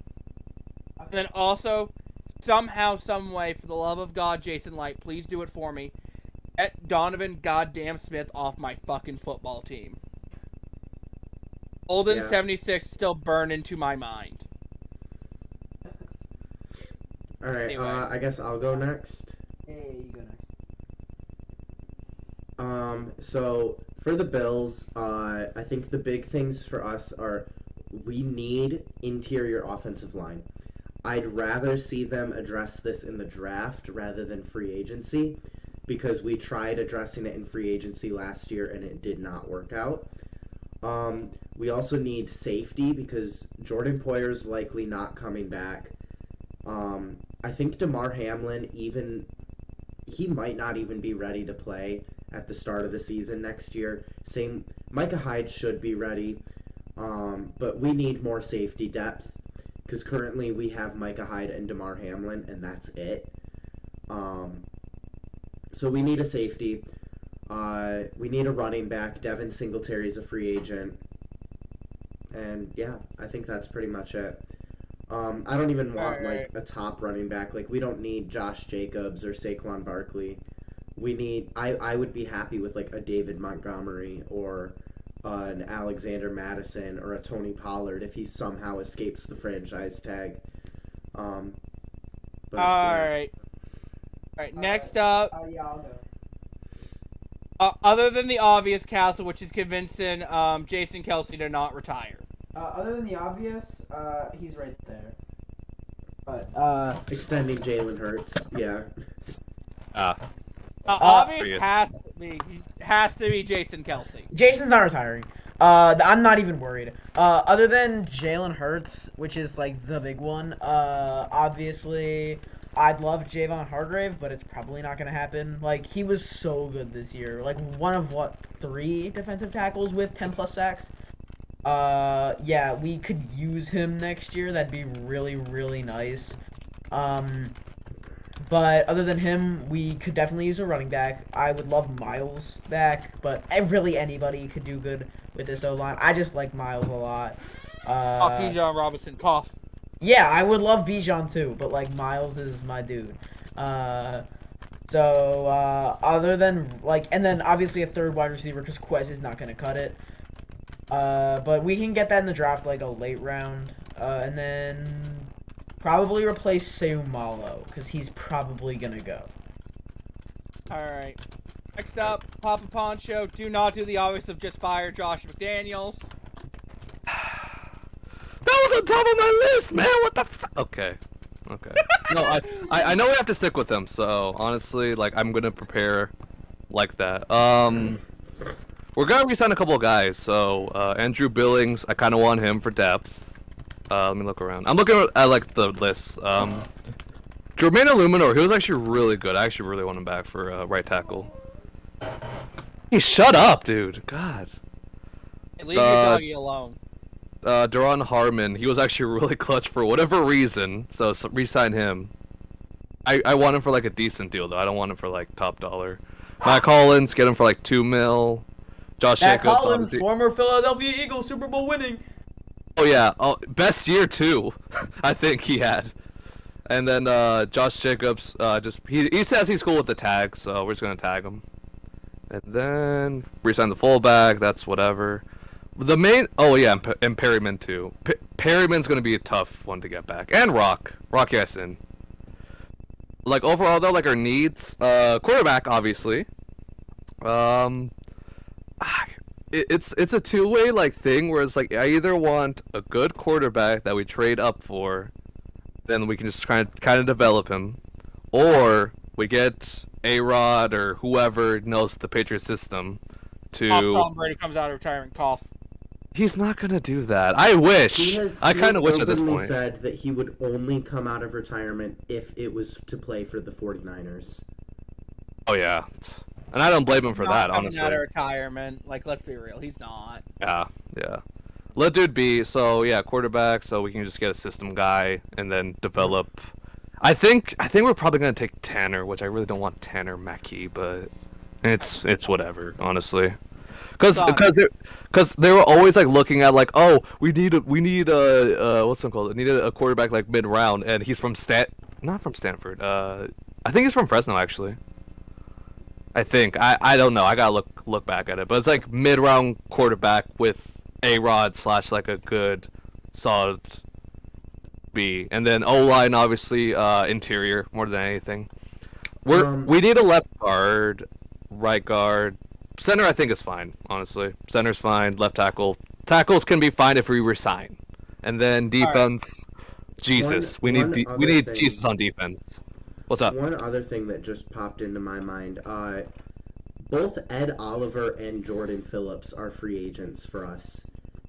Speaker 1: And then also, somehow, some way, for the love of God, Jason Light, please do it for me. Get Donovan goddamn Smith off my fucking football team. Olden
Speaker 4: Yeah.
Speaker 1: 76 still burned into my mind.
Speaker 4: All right.
Speaker 1: Anyway.
Speaker 4: I guess I'll go next.
Speaker 2: Hey, you go next.
Speaker 4: So for the Bills, I think the big things for us are we need interior offensive line. I'd rather see them address this in the draft rather than free agency because we tried addressing it in free agency last year and it did not work out. We also need safety because Jordan Poyer's likely not coming back. I think DeMar Hamlin he might not even be ready to play at the start of the season next year. Same, Micah Hyde should be ready, but we need more safety depth because currently we have Micah Hyde and DeMar Hamlin, and that's it. So we need a safety. We need a running back. Devin Singletary's a free agent. And yeah, I think that's pretty much it. I don't even want like a top running back. Like we don't need Josh Jacobs or Saquon Barkley. We need. I would be happy with like a David Montgomery or an Alexander Madison or a Tony Pollard if he somehow escapes the franchise tag. But,
Speaker 1: All
Speaker 4: yeah.
Speaker 1: right. Next up,
Speaker 2: Yeah, I'll go.
Speaker 1: other than the obvious, Castle, which is convincing Jason Kelsey to not retire.
Speaker 2: Other than the obvious, he's right there. But,
Speaker 4: Extending Jalen Hurts. Yeah.
Speaker 1: Obvious
Speaker 3: Pretty
Speaker 1: has to be Jason Kelsey.
Speaker 2: Jason's not retiring. I'm not even worried. Other than Jalen Hurts, which is like the big one, obviously I'd love Javon Hargrave, but it's probably not gonna happen. Like he was so good this year. Like one of 3 defensive tackles with 10+ sacks. Yeah, we could use him next year. That'd be really, really nice. But other than him, we could definitely use a running back. I would love Miles back, but really anybody could do good with this O-line. I just like Miles a lot.
Speaker 1: Bijan Robinson, cough.
Speaker 2: Yeah, I would love Bijan too, but like Miles is my dude. Other than like, and then obviously a third wide receiver because Quez is not gonna cut it. But we can get that in the draft like a late round. And then Probably replace Seumalo, because he's probably gonna go.
Speaker 1: Alright. Next up, Papa Poncho. Do not do the obvious of just fire Josh McDaniels.
Speaker 3: That was on top of my list, man. What the Okay. No, I know we have to stick with him, so honestly, like, I'm gonna prepare like that. We're gonna resign a couple of guys, so Andrew Billings, I kinda want him for depth. Let me look around. I'm looking at like the lists. Jermaine Illuminor, he was actually really good. I actually really want him back for right tackle. Hey, shut up, dude. God.
Speaker 1: Hey, leave your doggy alone.
Speaker 3: Duron Harmon, he was actually really clutch for whatever reason, so re-sign him. I want him for like a decent deal though. I don't want him for like top dollar. Matt Collins, get him for like 2 mil. Josh
Speaker 2: Matt
Speaker 3: Jacobs,
Speaker 2: Collins,
Speaker 3: obviously.
Speaker 2: former Philadelphia Eagles Super Bowl winning.
Speaker 3: Oh yeah, best year too. I think he had. And then Josh Jacobs, he says he's cool with the tag, so we're just gonna tag him. And then resign the fullback. That's whatever. The main, and Perryman too. Perryman's gonna be a tough one to get back, and Rock Yassin. Like overall though, like our needs, quarterback obviously. It's a two-way like thing where it's like I either want a good quarterback that we trade up for, then we can just kind of develop him, or we get A-Rod or whoever knows the Patriot system to.
Speaker 1: Tom Brady comes out of retirement. Cough.
Speaker 3: He's not gonna do that. I wish. I kind of wish at this point.
Speaker 4: He said that he would only come out of retirement if it was to play for the 49ers.
Speaker 3: Oh yeah, and I don't blame him for that.
Speaker 1: Coming
Speaker 3: Honestly.
Speaker 1: out of retirement, like let's be real, he's not.
Speaker 3: Yeah. Let dude be. So yeah, quarterback. So we can just get a system guy and then develop. I think we're probably gonna take Tanner, which I really don't want Tanner Mackey, but it's whatever, honestly. Because they were always like looking at like, oh, we need a what's it called? Needed a quarterback like mid round, and he's from not from Stanford. I think he's from Fresno actually. I think I don't know. I gotta look back at it, but it's like mid round quarterback with A-Rod / like a good solid B, and then O-line obviously interior more than anything. We need a left guard, right guard. Center, I think, is fine, honestly. Center's fine. Left tackle. Tackles can be fine if we resign. And then defense, right. Jesus. We need Jesus on defense. What's up?
Speaker 4: One other thing that just popped into my mind. Both Ed Oliver and Jordan Phillips are free agents for us.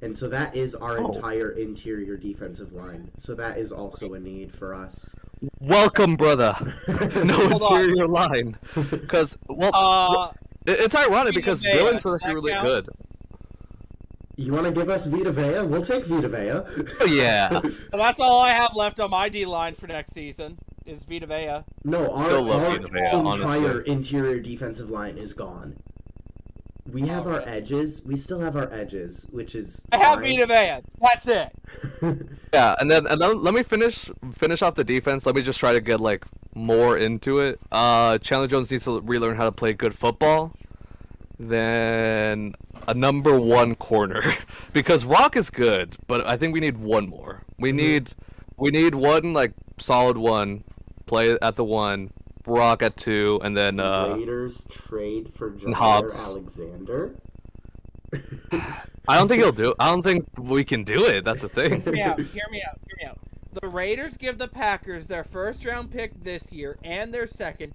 Speaker 4: And so that is our entire interior defensive line. So that is also a need for us.
Speaker 3: Welcome, brother. No interior line. Because, it's ironic because Billings was actually really good.
Speaker 4: You want to give us Vita Vea? We'll take Vita Vea.
Speaker 3: Oh, yeah.
Speaker 1: Well, that's all I have left on my D line for next season is Vita Vea.
Speaker 4: No, our entire interior defensive line is gone. We have our edges. We still have our edges, which is
Speaker 1: I have Vita Vea. That's it.
Speaker 3: Yeah, and then let me finish off the defense. Let me just try to get like more into it. Chandler Jones needs to relearn how to play good football. Then a number 1 corner because Rock is good, but I think we need one more. We need one like solid one, play at the 1, Rock at 2, and then
Speaker 4: Raiders trade for Jair Alexander.
Speaker 3: I don't think he'll do it. I don't think we can do it. That's the thing.
Speaker 1: Hear me out. The Raiders give the Packers their first round pick this year and their second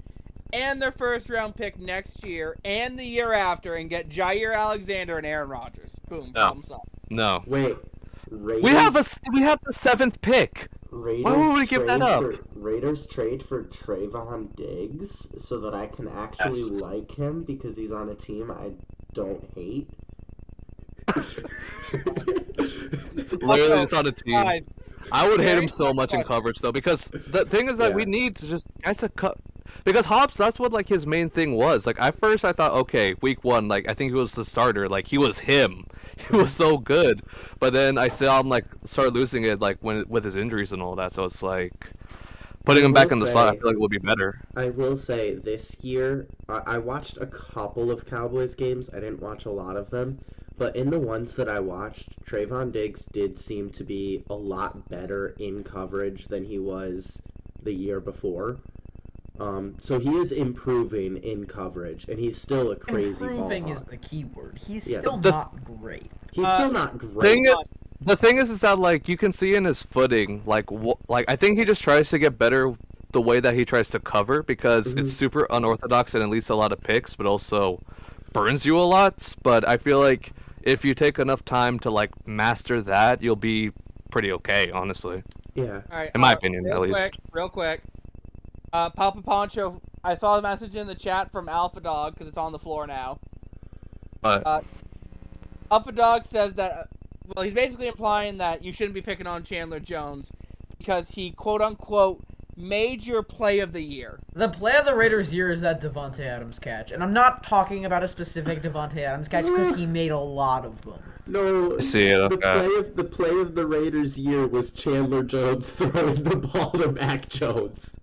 Speaker 1: and their first round pick next year and the year after and get Jair Alexander and Aaron Rodgers. Boom, problem solved.
Speaker 3: No.
Speaker 4: Wait. Raiders,
Speaker 3: we have the 7th pick.
Speaker 4: Raiders
Speaker 3: Why would we give that up?
Speaker 4: Raiders trade for Trayvon Diggs so that I can actually like him because he's on a team I don't hate.
Speaker 3: Literally, it's on a team.
Speaker 1: Guys,
Speaker 3: I would hate him so much in coverage though, because the thing is that we need to just guys to cut. Because Hobbs, that's what like his main thing was. Like at first, I thought, okay, week 1, like I think he was the starter. Like he was him. He was so good. But then I saw him like start losing it, like with his injuries and all that. So it's like putting him back in the slot. I feel like will be better.
Speaker 4: I will say this year, I watched a couple of Cowboys games. I didn't watch a lot of them. But in the ones that I watched, Trayvon Diggs did seem to be a lot better in coverage than he was the year before. So he is improving in coverage, and he's still a crazy
Speaker 2: Improving
Speaker 4: ball
Speaker 2: is
Speaker 4: hawk.
Speaker 2: the key word. He's
Speaker 4: Yes.
Speaker 2: still not great.
Speaker 4: He's still not great.
Speaker 3: The thing is that like you can see in his footing, like I think he just tries to get better the way that he tries to cover because it's super unorthodox and it leads to a lot of picks, but also burns you a lot. But I feel like if you take enough time to like master that, you'll be pretty okay, honestly.
Speaker 4: Yeah.
Speaker 1: All right,
Speaker 3: In my opinion, at least.
Speaker 1: Real quick. Papa Poncho, I saw the message in the chat from Alpha Dog because it's on the floor now.
Speaker 3: But
Speaker 1: Alpha Dog says that, well, he's basically implying that you shouldn't be picking on Chandler Jones because he, quote unquote, made your play of the year.
Speaker 2: The play of the Raiders' year is that Devontae Adams catch, and I'm not talking about a specific Devontae Adams catch because he made a lot of them.
Speaker 4: No,
Speaker 3: see it, okay.
Speaker 4: the play of the Raiders' year was Chandler Jones throwing the ball to Mac Jones.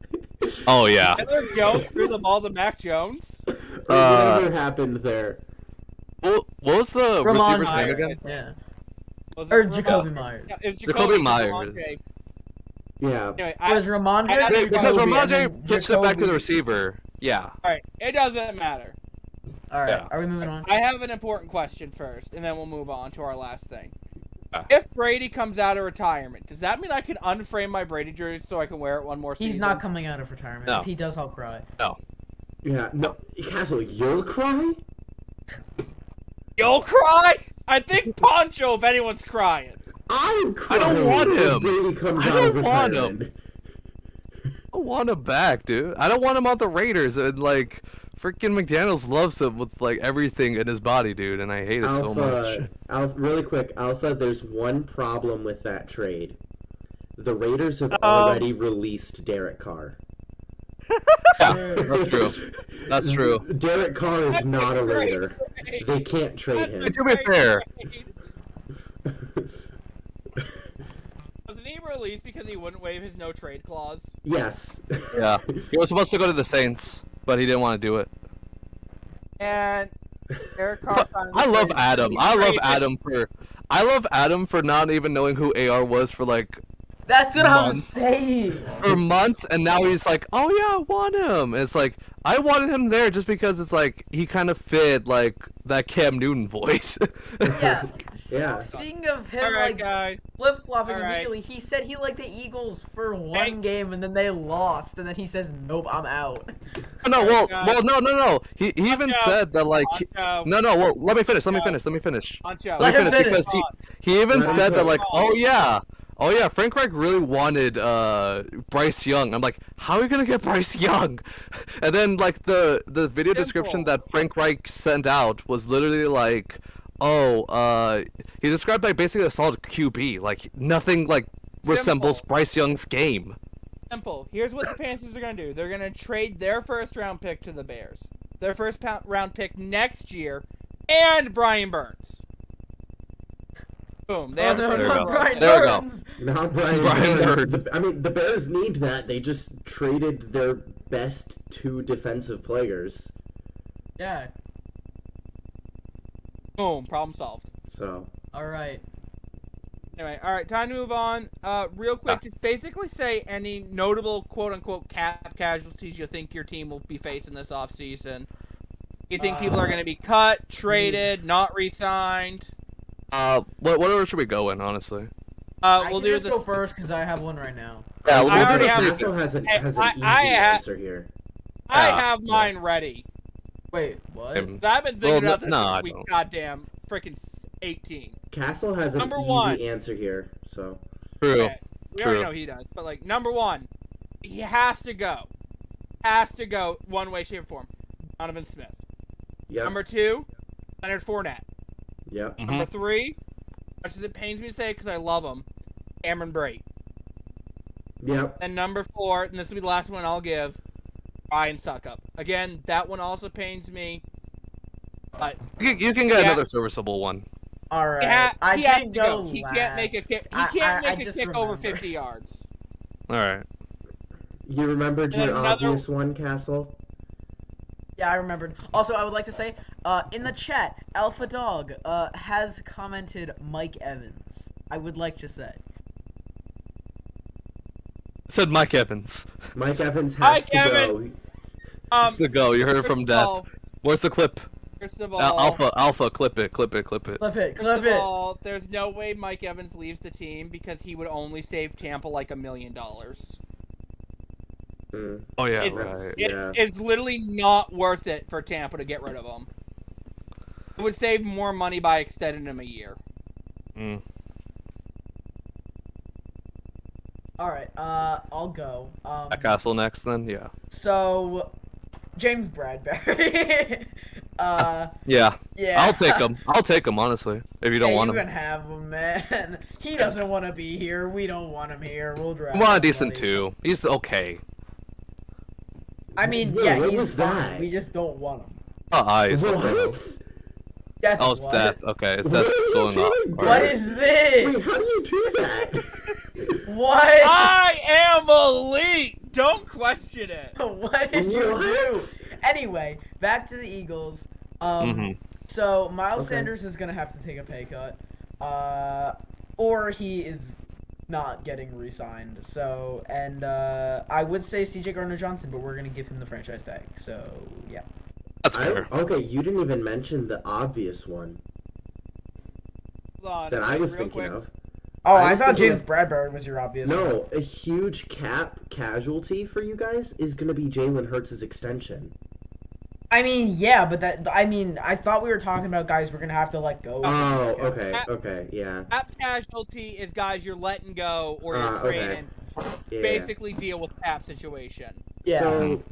Speaker 3: oh yeah.
Speaker 1: Chandler Jones threw the ball to Mac Jones?
Speaker 4: Or whatever happened there.
Speaker 3: What was the
Speaker 2: Ramon
Speaker 3: receiver's name
Speaker 2: Myers.
Speaker 3: again?
Speaker 2: Yeah.
Speaker 1: Was it
Speaker 2: Or
Speaker 1: Ramon?
Speaker 2: Jacoby Myers.
Speaker 1: Yeah, it's
Speaker 3: Jacoby Myers.
Speaker 1: Ramondre.
Speaker 4: Yeah.
Speaker 1: Anyway,
Speaker 2: It was Ramondre
Speaker 1: I-
Speaker 2: or
Speaker 3: Because
Speaker 2: Jacoby, and
Speaker 3: Ramondre
Speaker 2: then
Speaker 3: pitched it back to the
Speaker 2: Jacoby-
Speaker 3: receiver. Yeah.
Speaker 1: Alright, it doesn't matter.
Speaker 2: Alright,
Speaker 3: Yeah.
Speaker 2: are we moving on?
Speaker 1: I have an important question first, and then we'll move on to our last thing.
Speaker 3: Yeah.
Speaker 1: If Brady comes out of retirement, does that mean I can unframe my Brady jersey so I can wear it one more season?
Speaker 2: He's not coming out of retirement.
Speaker 3: No.
Speaker 2: If he does, I'll cry.
Speaker 4: Yeah. No, Castle, you'll cry?
Speaker 1: You'll cry? I think Poncho, if anyone's crying.
Speaker 4: I'm crying.
Speaker 3: don't want
Speaker 4: when
Speaker 3: him.
Speaker 4: Brady comes
Speaker 3: I
Speaker 4: out of
Speaker 3: don't want him.
Speaker 4: retirement.
Speaker 3: I want him back, dude. I don't want him on the Raiders. And like, freaking McDaniels loves him with like everything in his body, dude, and I hate it so much.
Speaker 4: Alpha, really quick, Alpha. There's one problem with that trade. The Raiders have already released Derek Carr.
Speaker 3: Yeah, that's true. That's true.
Speaker 4: Derek Carr is not a
Speaker 1: Great
Speaker 4: Raider.
Speaker 1: trade.
Speaker 4: They can't trade him.
Speaker 3: To be fair,
Speaker 1: Wasn't he released because he wouldn't waive his no trade clause?
Speaker 4: Yes.
Speaker 3: yeah, he was supposed to go to the Saints, but he didn't want to do it.
Speaker 1: And Eric Carr signed
Speaker 3: I
Speaker 1: the
Speaker 3: love
Speaker 1: trade.
Speaker 3: Adam.
Speaker 1: He
Speaker 3: I love
Speaker 1: traded-
Speaker 3: Adam for not even knowing who AR was for like
Speaker 2: That's what I'm
Speaker 3: Months.
Speaker 2: saying.
Speaker 3: for months, and now he's like, oh yeah, I want him. And it's like I wanted him there just because it's like he kind of fit like that Cam Newton voice.
Speaker 2: Yeah.
Speaker 4: Yeah.
Speaker 2: Speaking of him,
Speaker 1: All right,
Speaker 2: like
Speaker 1: guys.
Speaker 2: flip-flopping
Speaker 1: All right.
Speaker 2: immediately, he said he liked the Eagles for one
Speaker 1: Hey.
Speaker 2: game, and then they lost, and then he says, "Nope, I'm out."
Speaker 3: no, well,
Speaker 1: guys.
Speaker 3: no. He even
Speaker 1: Poncho.
Speaker 3: said that like
Speaker 1: Poncho.
Speaker 3: no. Well, let me finish.
Speaker 1: Poncho.
Speaker 2: Let him finish.
Speaker 3: Because he even
Speaker 4: Let him
Speaker 3: said that
Speaker 4: finish.
Speaker 3: like, oh yeah, Frank Reich really wanted Bryce Young. I'm like, how are you gonna get Bryce Young? And then like the video description
Speaker 1: Simple.
Speaker 3: that Frank Reich sent out was literally like, he described like basically a solid QB, like nothing like resembles
Speaker 1: Simple.
Speaker 3: Bryce Young's game.
Speaker 1: Simple. Here's what the Panthers are going to do. They're going to trade their first round pick to the Bears. Their first round pick next year, and Brian Burns. Boom. They have the
Speaker 2: no,
Speaker 1: first
Speaker 3: There we
Speaker 2: not
Speaker 1: round
Speaker 3: go.
Speaker 2: Brian
Speaker 1: pick.
Speaker 3: There we go.
Speaker 2: Burns.
Speaker 4: Not Brian
Speaker 3: Brian
Speaker 4: Burns.
Speaker 3: Burns.
Speaker 4: I mean, the Bears need that. They just traded their best two defensive players.
Speaker 2: Yeah.
Speaker 1: Boom. Problem solved.
Speaker 4: So,
Speaker 2: All right.
Speaker 1: Anyway, all right, time to move on. Real quick, just basically say any notable quote-unquote cap casualties you think your team will be facing this offseason. You think people are going to be cut, traded, not re-signed?
Speaker 3: What order should we go in, honestly?
Speaker 2: I
Speaker 1: We'll
Speaker 2: can
Speaker 1: do
Speaker 2: just
Speaker 1: this.
Speaker 2: go first because I have one right now.
Speaker 3: Yeah,
Speaker 1: I
Speaker 3: we'll
Speaker 1: already
Speaker 3: do
Speaker 1: have-
Speaker 3: the
Speaker 4: Castle
Speaker 3: safest.
Speaker 4: has an
Speaker 1: I-
Speaker 4: easy
Speaker 1: I ha-
Speaker 4: answer here.
Speaker 1: I
Speaker 3: Yeah.
Speaker 1: have mine ready.
Speaker 2: Wait, what?
Speaker 3: Um,
Speaker 1: 'Cause I've been thinking
Speaker 3: Well,
Speaker 1: about this
Speaker 3: no, I
Speaker 1: since week
Speaker 3: don't.
Speaker 1: goddamn freaking 18.
Speaker 4: Castle has an
Speaker 1: Number
Speaker 4: easy
Speaker 1: one.
Speaker 4: answer here. So,
Speaker 3: True.
Speaker 1: Okay, we already
Speaker 3: True.
Speaker 1: know he does. But, like, number one, he has to go. Has to go one way, shape, or form. Donovan Smith.
Speaker 4: yep.
Speaker 1: Number two, Leonard Fournette.
Speaker 4: Yep.
Speaker 3: Mhm.
Speaker 1: Number three, much as it pains me to say because I love him, Cameron Brate.
Speaker 4: Yep.
Speaker 1: And number four, and this will be the last one I'll give, Ryan Suckup. Again, that one also pains me. But
Speaker 3: You can get
Speaker 1: Yeah.
Speaker 3: another serviceable one.
Speaker 2: All right.
Speaker 1: he
Speaker 2: I
Speaker 1: has
Speaker 2: can
Speaker 1: to
Speaker 2: go.
Speaker 1: go. He
Speaker 2: last.
Speaker 1: can't make a kick. He
Speaker 2: I-
Speaker 1: can't
Speaker 2: I
Speaker 1: make a
Speaker 2: just
Speaker 1: kick over
Speaker 2: remembered.
Speaker 1: 50 yards.
Speaker 3: All right.
Speaker 4: You remembered
Speaker 1: And
Speaker 4: your
Speaker 1: another-
Speaker 4: obvious one, Castle?
Speaker 2: Yeah, I remembered. Also, I would like to say, in the chat, Alpha Dog has commented Mike Evans. I would like to say.
Speaker 3: I said Mike Evans.
Speaker 4: Mike Evans has
Speaker 1: Mike
Speaker 4: to
Speaker 1: Evans!
Speaker 4: go.
Speaker 3: Has to go. You heard it
Speaker 1: First
Speaker 3: from
Speaker 1: of
Speaker 3: Death.
Speaker 1: all-
Speaker 3: Where's the clip?
Speaker 1: First of all,
Speaker 3: Alpha, clip it.
Speaker 2: Clip it,
Speaker 1: First
Speaker 2: clip
Speaker 1: of
Speaker 2: it.
Speaker 1: all, there's no way Mike Evans leaves the team because he would only save Tampa like $1 million.
Speaker 4: Mm.
Speaker 3: Oh yeah,
Speaker 1: It's,
Speaker 3: right.
Speaker 4: Yeah.
Speaker 1: it's literally not worth it for Tampa to get rid of him. It would save more money by extending him a year.
Speaker 3: Mm.
Speaker 2: Alright, I'll go.
Speaker 3: At Castle next, then yeah.
Speaker 2: So, James Bradbury.
Speaker 3: Yeah.
Speaker 2: Yeah.
Speaker 3: I'll take him honestly. If you don't
Speaker 2: Hey,
Speaker 3: want
Speaker 2: you
Speaker 3: him.
Speaker 2: can have him, man. He doesn't want to be here. We don't want him here. We'll draft.
Speaker 3: I want a
Speaker 2: somebody.
Speaker 3: decent 2. He's okay.
Speaker 2: I mean,
Speaker 4: Whoa,
Speaker 2: yeah,
Speaker 4: what
Speaker 2: he's
Speaker 4: was
Speaker 2: fine.
Speaker 4: that?
Speaker 2: We just don't want him.
Speaker 3: Eyes.
Speaker 4: What?
Speaker 2: Death
Speaker 3: Oh, it's
Speaker 2: what?
Speaker 3: Death. Okay, it's
Speaker 4: What
Speaker 3: Death
Speaker 4: are you
Speaker 3: going
Speaker 4: doing?
Speaker 3: on.
Speaker 2: What
Speaker 3: Alright.
Speaker 2: is this?
Speaker 4: Wait, how do you do that?
Speaker 2: What?
Speaker 1: I am elite! Don't question it!
Speaker 2: What did you
Speaker 4: What?
Speaker 2: do? Anyway, back to the Eagles.
Speaker 3: Mhm.
Speaker 2: So Miles
Speaker 4: Okay.
Speaker 2: Sanders is gonna have to take a pay cut, or he is not getting re-signed. So, and I would say C.J. Gardner-Johnson, but we're gonna give him the franchise tag. So, yeah.
Speaker 3: That's fair.
Speaker 4: Okay, you didn't even mention the obvious one
Speaker 1: Hold on,
Speaker 4: that I was
Speaker 1: real
Speaker 4: thinking
Speaker 1: quick.
Speaker 4: of.
Speaker 2: Oh,
Speaker 4: I
Speaker 2: I
Speaker 4: was
Speaker 2: thought
Speaker 4: thinking
Speaker 2: James
Speaker 4: of-
Speaker 2: Bradbury was your obvious. one.
Speaker 4: No, a huge cap casualty for you guys is going to be Jalen Hurts' extension.
Speaker 2: I mean, yeah, but I thought we were talking about guys we're gonna have to let go.
Speaker 4: Oh, okay, yeah.
Speaker 1: Cap casualty is guys you're letting go or you're
Speaker 4: Okay.
Speaker 1: trading.
Speaker 4: Yeah.
Speaker 1: Basically deal with cap situation.
Speaker 2: Yeah.
Speaker 4: So,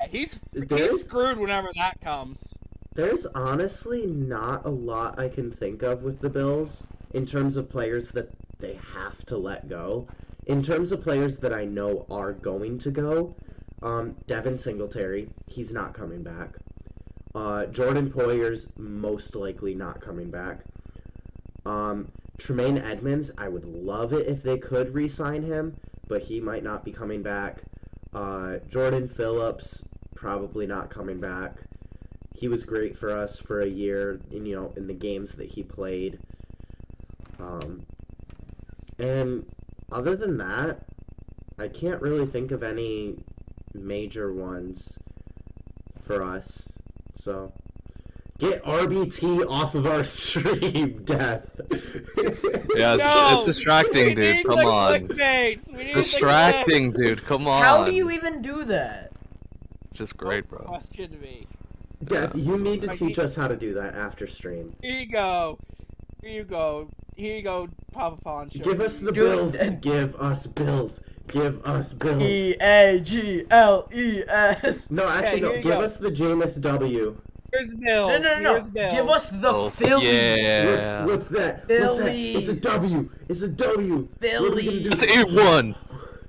Speaker 1: He's
Speaker 4: There's-
Speaker 1: screwed whenever that comes.
Speaker 4: there's honestly not a lot I can think of with the Bills in terms of players that they have to let go. In terms of players that I know are going to go, Devin Singletary, he's not coming back. Jordan Poyer's most likely not coming back. Tremaine Edmonds, I would love it if they could re-sign him, but he might not be coming back. Jordan Phillips, probably not coming back. He was great for us for a year, in the games that he played. And other than that, I can't really think of any major ones for us. So, get RBT off of our stream, Death.
Speaker 3: Yeah, it's distracting,
Speaker 1: we
Speaker 3: dude.
Speaker 1: need
Speaker 3: Come
Speaker 1: the
Speaker 3: on.
Speaker 1: clickbaits. We need
Speaker 3: Distracting, dude. Come on.
Speaker 2: How do you even do that?
Speaker 3: Just
Speaker 1: The
Speaker 3: great,
Speaker 1: clickbait.
Speaker 3: bro.
Speaker 1: Question me.
Speaker 4: Death, you need to
Speaker 1: Like,
Speaker 4: teach us how to do that after stream.
Speaker 1: Here you go. Here you go. Here you go, Papa Poncho.
Speaker 4: Give us the
Speaker 2: Do it.
Speaker 4: bills. Give us bills. Give us bills.
Speaker 2: EAGLES.
Speaker 4: No, actually,
Speaker 1: Yeah,
Speaker 4: no.
Speaker 1: here you
Speaker 4: Give
Speaker 1: go.
Speaker 4: us the Jameis W.
Speaker 1: Here's Bills.
Speaker 2: No.
Speaker 1: Here's Bills.
Speaker 2: Give us the
Speaker 3: Bills.
Speaker 2: Phillies.
Speaker 3: Yeah.
Speaker 4: What's that? What's that? It's a
Speaker 2: Phillies.
Speaker 4: W. It's a W. What are we gonna do?
Speaker 3: It's 8-1.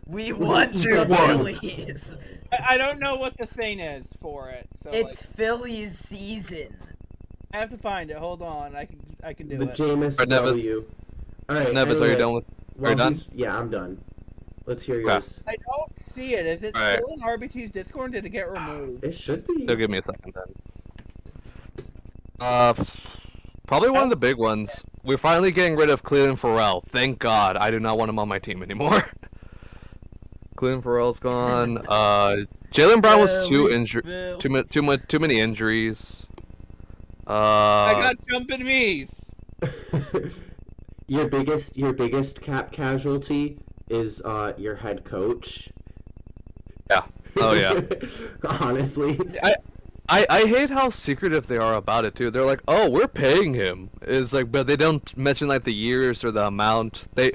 Speaker 2: We want
Speaker 4: Two,
Speaker 2: the
Speaker 3: one.
Speaker 2: Phillies.
Speaker 1: I don't know what the thing is for it, so
Speaker 2: It's Phillies season.
Speaker 1: I have to find it. Hold on, I can do
Speaker 4: The
Speaker 1: it.
Speaker 4: Jameis
Speaker 3: Alright, Nevins.
Speaker 4: W. All right.
Speaker 3: Nevins, are you
Speaker 4: anyway,
Speaker 3: done with?
Speaker 4: while
Speaker 3: you done?
Speaker 4: Yeah, I'm done. Let's hear
Speaker 3: Okay.
Speaker 4: yours.
Speaker 1: I don't see it. Is it
Speaker 3: Alright.
Speaker 1: still in RBT's Discord? Or did it get removed?
Speaker 4: It should be.
Speaker 3: So give me a second then. Probably one of the big ones. We're finally getting rid of Cleveland Farrell. Thank God. I do not want him on my team anymore. Cleveland Farrell's gone. Jalen Brown was too many injuries.
Speaker 1: I got jumping me's.
Speaker 4: Your biggest cap casualty is your head coach.
Speaker 3: Yeah. Oh yeah.
Speaker 4: Honestly.
Speaker 3: I hate how secretive they are about it too. They're like, "Oh, we're paying him." It's like, but they don't mention like the years or the amount. The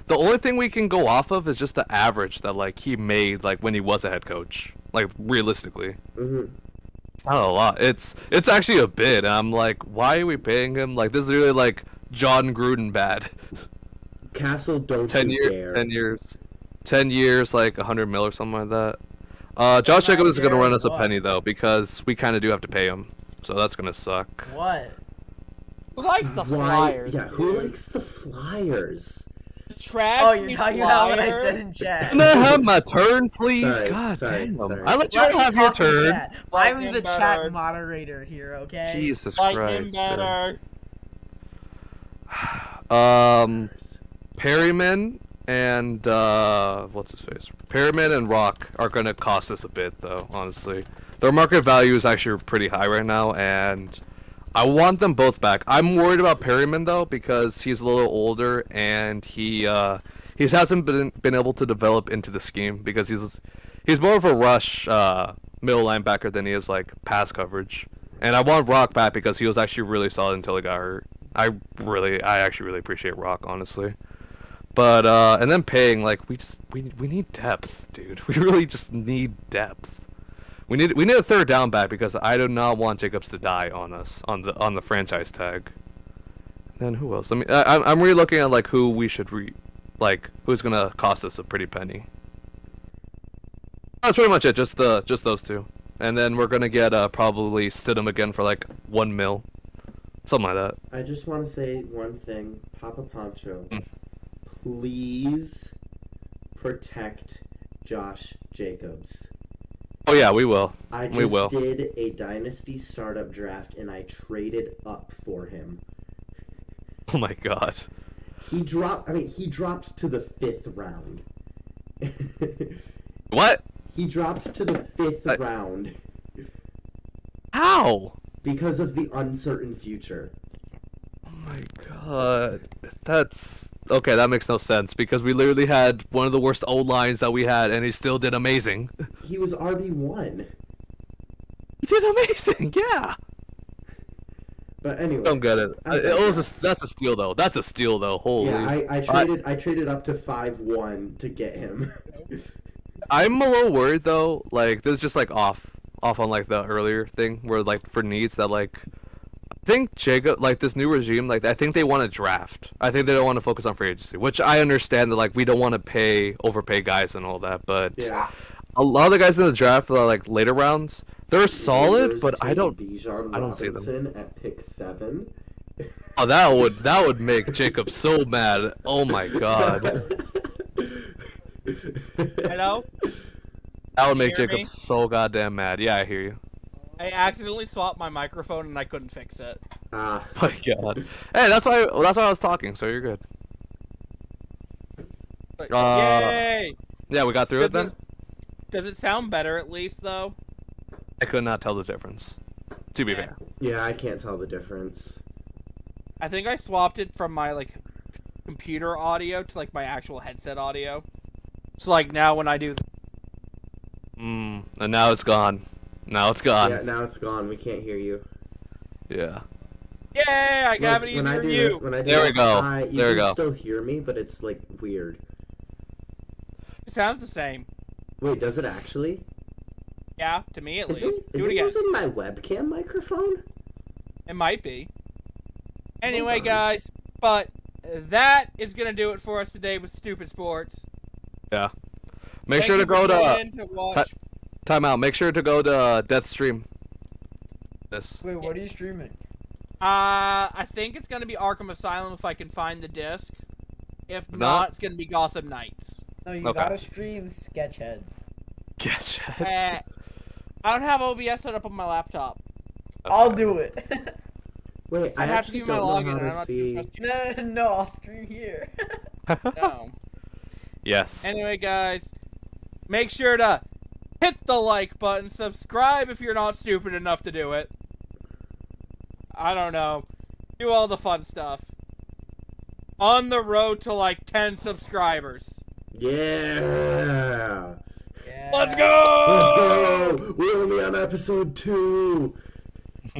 Speaker 3: only thing we can go off of is just the average that like he made like when he was a head coach. Like realistically,
Speaker 4: Mhm.
Speaker 3: it's not a lot. It's actually a bit. And I'm like, why are we paying him? Like this is really like John Gruden bad.
Speaker 4: Castle, don't
Speaker 3: 10
Speaker 4: you dare.
Speaker 3: 10 years, like 100 mil or something like that. Josh Jacobs is gonna run us a
Speaker 2: What?
Speaker 3: penny though because we kind of do have to pay him, so that's gonna suck.
Speaker 2: What?
Speaker 1: Who likes the
Speaker 4: Why?
Speaker 1: Flyers?
Speaker 4: Yeah, who
Speaker 1: dude?
Speaker 4: likes the Flyers?
Speaker 1: trash.
Speaker 2: Oh, you're talking about what I said in chat.
Speaker 3: Can I have my turn, please?
Speaker 4: Sorry,
Speaker 3: God
Speaker 4: sorry,
Speaker 3: damn.
Speaker 4: sorry.
Speaker 3: I let you
Speaker 2: Let me
Speaker 3: have your
Speaker 2: talk in
Speaker 3: turn.
Speaker 2: chat. I'm
Speaker 1: Like
Speaker 2: the
Speaker 1: him
Speaker 2: chat
Speaker 1: better.
Speaker 2: moderator here, okay?
Speaker 3: Jesus
Speaker 1: Like
Speaker 3: Christ.
Speaker 1: him better.
Speaker 3: Perryman and what's his face? Perryman and Rock are gonna cost us a bit, though. Honestly, their market value is actually pretty high right now, and I want them both back. I'm worried about Perryman though because he's a little older and he hasn't been able to develop into the scheme because he's more of a rush middle linebacker than he is like pass coverage. And I want Rock back because he was actually really solid until he got hurt. I actually really appreciate Rock, honestly. But and then paying, like, we need depth, dude. We really just need depth. We need a third down back because I do not want Jacobs to die on us on the franchise tag. Then who else? I mean, I'm really looking at like who we should who's gonna cost us a pretty penny. That's pretty much it. Just those two, and then we're gonna get probably Stidham again for like $1 million, something like that.
Speaker 4: I just want to say one thing, Papa Poncho.
Speaker 3: Mm.
Speaker 4: Please protect Josh Jacobs.
Speaker 3: Oh yeah, we will.
Speaker 4: I
Speaker 3: We will.
Speaker 4: just did a dynasty startup draft and I traded up for him.
Speaker 3: Oh my god.
Speaker 4: He dropped to the 5th round.
Speaker 3: What?
Speaker 4: He dropped to the 5th round
Speaker 3: How?
Speaker 4: because of the uncertain future.
Speaker 3: Oh my god. That's okay. That makes no sense because we literally had one of the worst O lines that we had, and he still did amazing.
Speaker 4: He was RB1.
Speaker 3: He did amazing. Yeah.
Speaker 4: But anyway.
Speaker 3: Don't get it.
Speaker 4: I-
Speaker 3: That's a steal though. That's a steal though. Holy.
Speaker 4: Yeah, I traded up to 5-1 to get him.
Speaker 3: I'm a little worried though. Like this is just like off on like the earlier thing where like for needs that like I think Jacob like this new regime like I think they want to draft. I think they don't want to focus on free agency, which I understand that like we don't want to overpay guys and all that, but
Speaker 4: Yeah.
Speaker 3: a lot of the guys in the draft that are like later rounds, they're solid,
Speaker 4: Raiders
Speaker 3: but I
Speaker 4: take
Speaker 3: don't
Speaker 4: Bijan
Speaker 3: see them.
Speaker 4: Robinson at pick 7.
Speaker 3: Oh, that would make Jacob so mad. Oh my god.
Speaker 1: Hello?
Speaker 3: That would make
Speaker 1: You hear
Speaker 3: Jacob
Speaker 1: me?
Speaker 3: so goddamn mad. Yeah, I hear you.
Speaker 1: I accidentally swapped my microphone and I couldn't fix it.
Speaker 4: Ah,
Speaker 3: My god. Hey, that's why I was talking, so you're good.
Speaker 1: But,
Speaker 3: Uh,
Speaker 1: yay!
Speaker 3: Yeah, we got through it then?
Speaker 1: Does it sound better at least though?
Speaker 3: I could not tell the difference. To be
Speaker 1: Yeah.
Speaker 3: fair.
Speaker 4: yeah, I can't tell the difference.
Speaker 1: I think I swapped it from my like computer audio to like my actual headset audio. So like now when I do
Speaker 3: And now it's gone. Now it's gone.
Speaker 4: Yeah, now it's gone. We can't hear you.
Speaker 3: Yeah.
Speaker 1: yay, I have an
Speaker 4: When
Speaker 1: easy
Speaker 4: I do
Speaker 1: review.
Speaker 4: this, when I do
Speaker 3: There we
Speaker 4: this,
Speaker 3: go.
Speaker 4: you
Speaker 3: There we
Speaker 4: can
Speaker 3: go.
Speaker 4: still hear me, but it's like weird.
Speaker 1: It sounds the same.
Speaker 4: Wait, does it actually?
Speaker 1: Yeah, to me at
Speaker 4: Is
Speaker 1: least.
Speaker 4: it,
Speaker 1: Do
Speaker 4: is
Speaker 1: it
Speaker 4: it
Speaker 1: again.
Speaker 4: using my webcam microphone?
Speaker 1: It might be. Anyway,
Speaker 4: Hold on.
Speaker 1: guys, but that is gonna do it for us today with Stupid Sports.
Speaker 3: Yeah. Make
Speaker 1: Thank
Speaker 3: sure
Speaker 1: you
Speaker 3: to
Speaker 1: for
Speaker 3: go
Speaker 1: tuning
Speaker 3: to
Speaker 1: in to watch.
Speaker 3: time out. Make sure to go to Death Stream. This.
Speaker 2: Wait, what are you streaming?
Speaker 1: I think it's gonna be Arkham Asylum if I can find the disc. If not, it's gonna be Gotham Knights.
Speaker 2: No, you
Speaker 3: Okay.
Speaker 2: gotta stream Sketchheads.
Speaker 3: Yes.
Speaker 1: I don't have OBS set up on my laptop.
Speaker 2: I'll do it.
Speaker 4: Wait, I
Speaker 1: I'd have to
Speaker 4: actually
Speaker 1: do my
Speaker 4: don't know
Speaker 1: login, and I'm
Speaker 4: how
Speaker 1: not
Speaker 4: to
Speaker 1: gonna
Speaker 4: see.
Speaker 1: trust you.
Speaker 2: No, I'll stream here.
Speaker 1: No.
Speaker 3: Yes.
Speaker 1: Anyway, guys, make sure to hit the like button, subscribe if you're not stupid enough to do it. I don't know. Do all the fun stuff. On the road to like 10 subscribers.
Speaker 4: Yeah.
Speaker 2: Yeah.
Speaker 1: Let's go!
Speaker 4: Let's go! We're only on episode 2.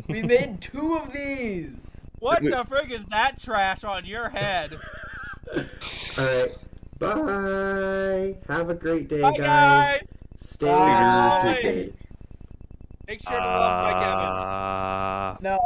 Speaker 2: We made 2 of these.
Speaker 1: What the frig is that trash on your head?
Speaker 4: Alright. Bye. Have a great day,
Speaker 1: Bye, guys!
Speaker 4: Stay
Speaker 1: Bye.
Speaker 4: stupid.
Speaker 1: Make sure to love Mike Evans.
Speaker 2: No.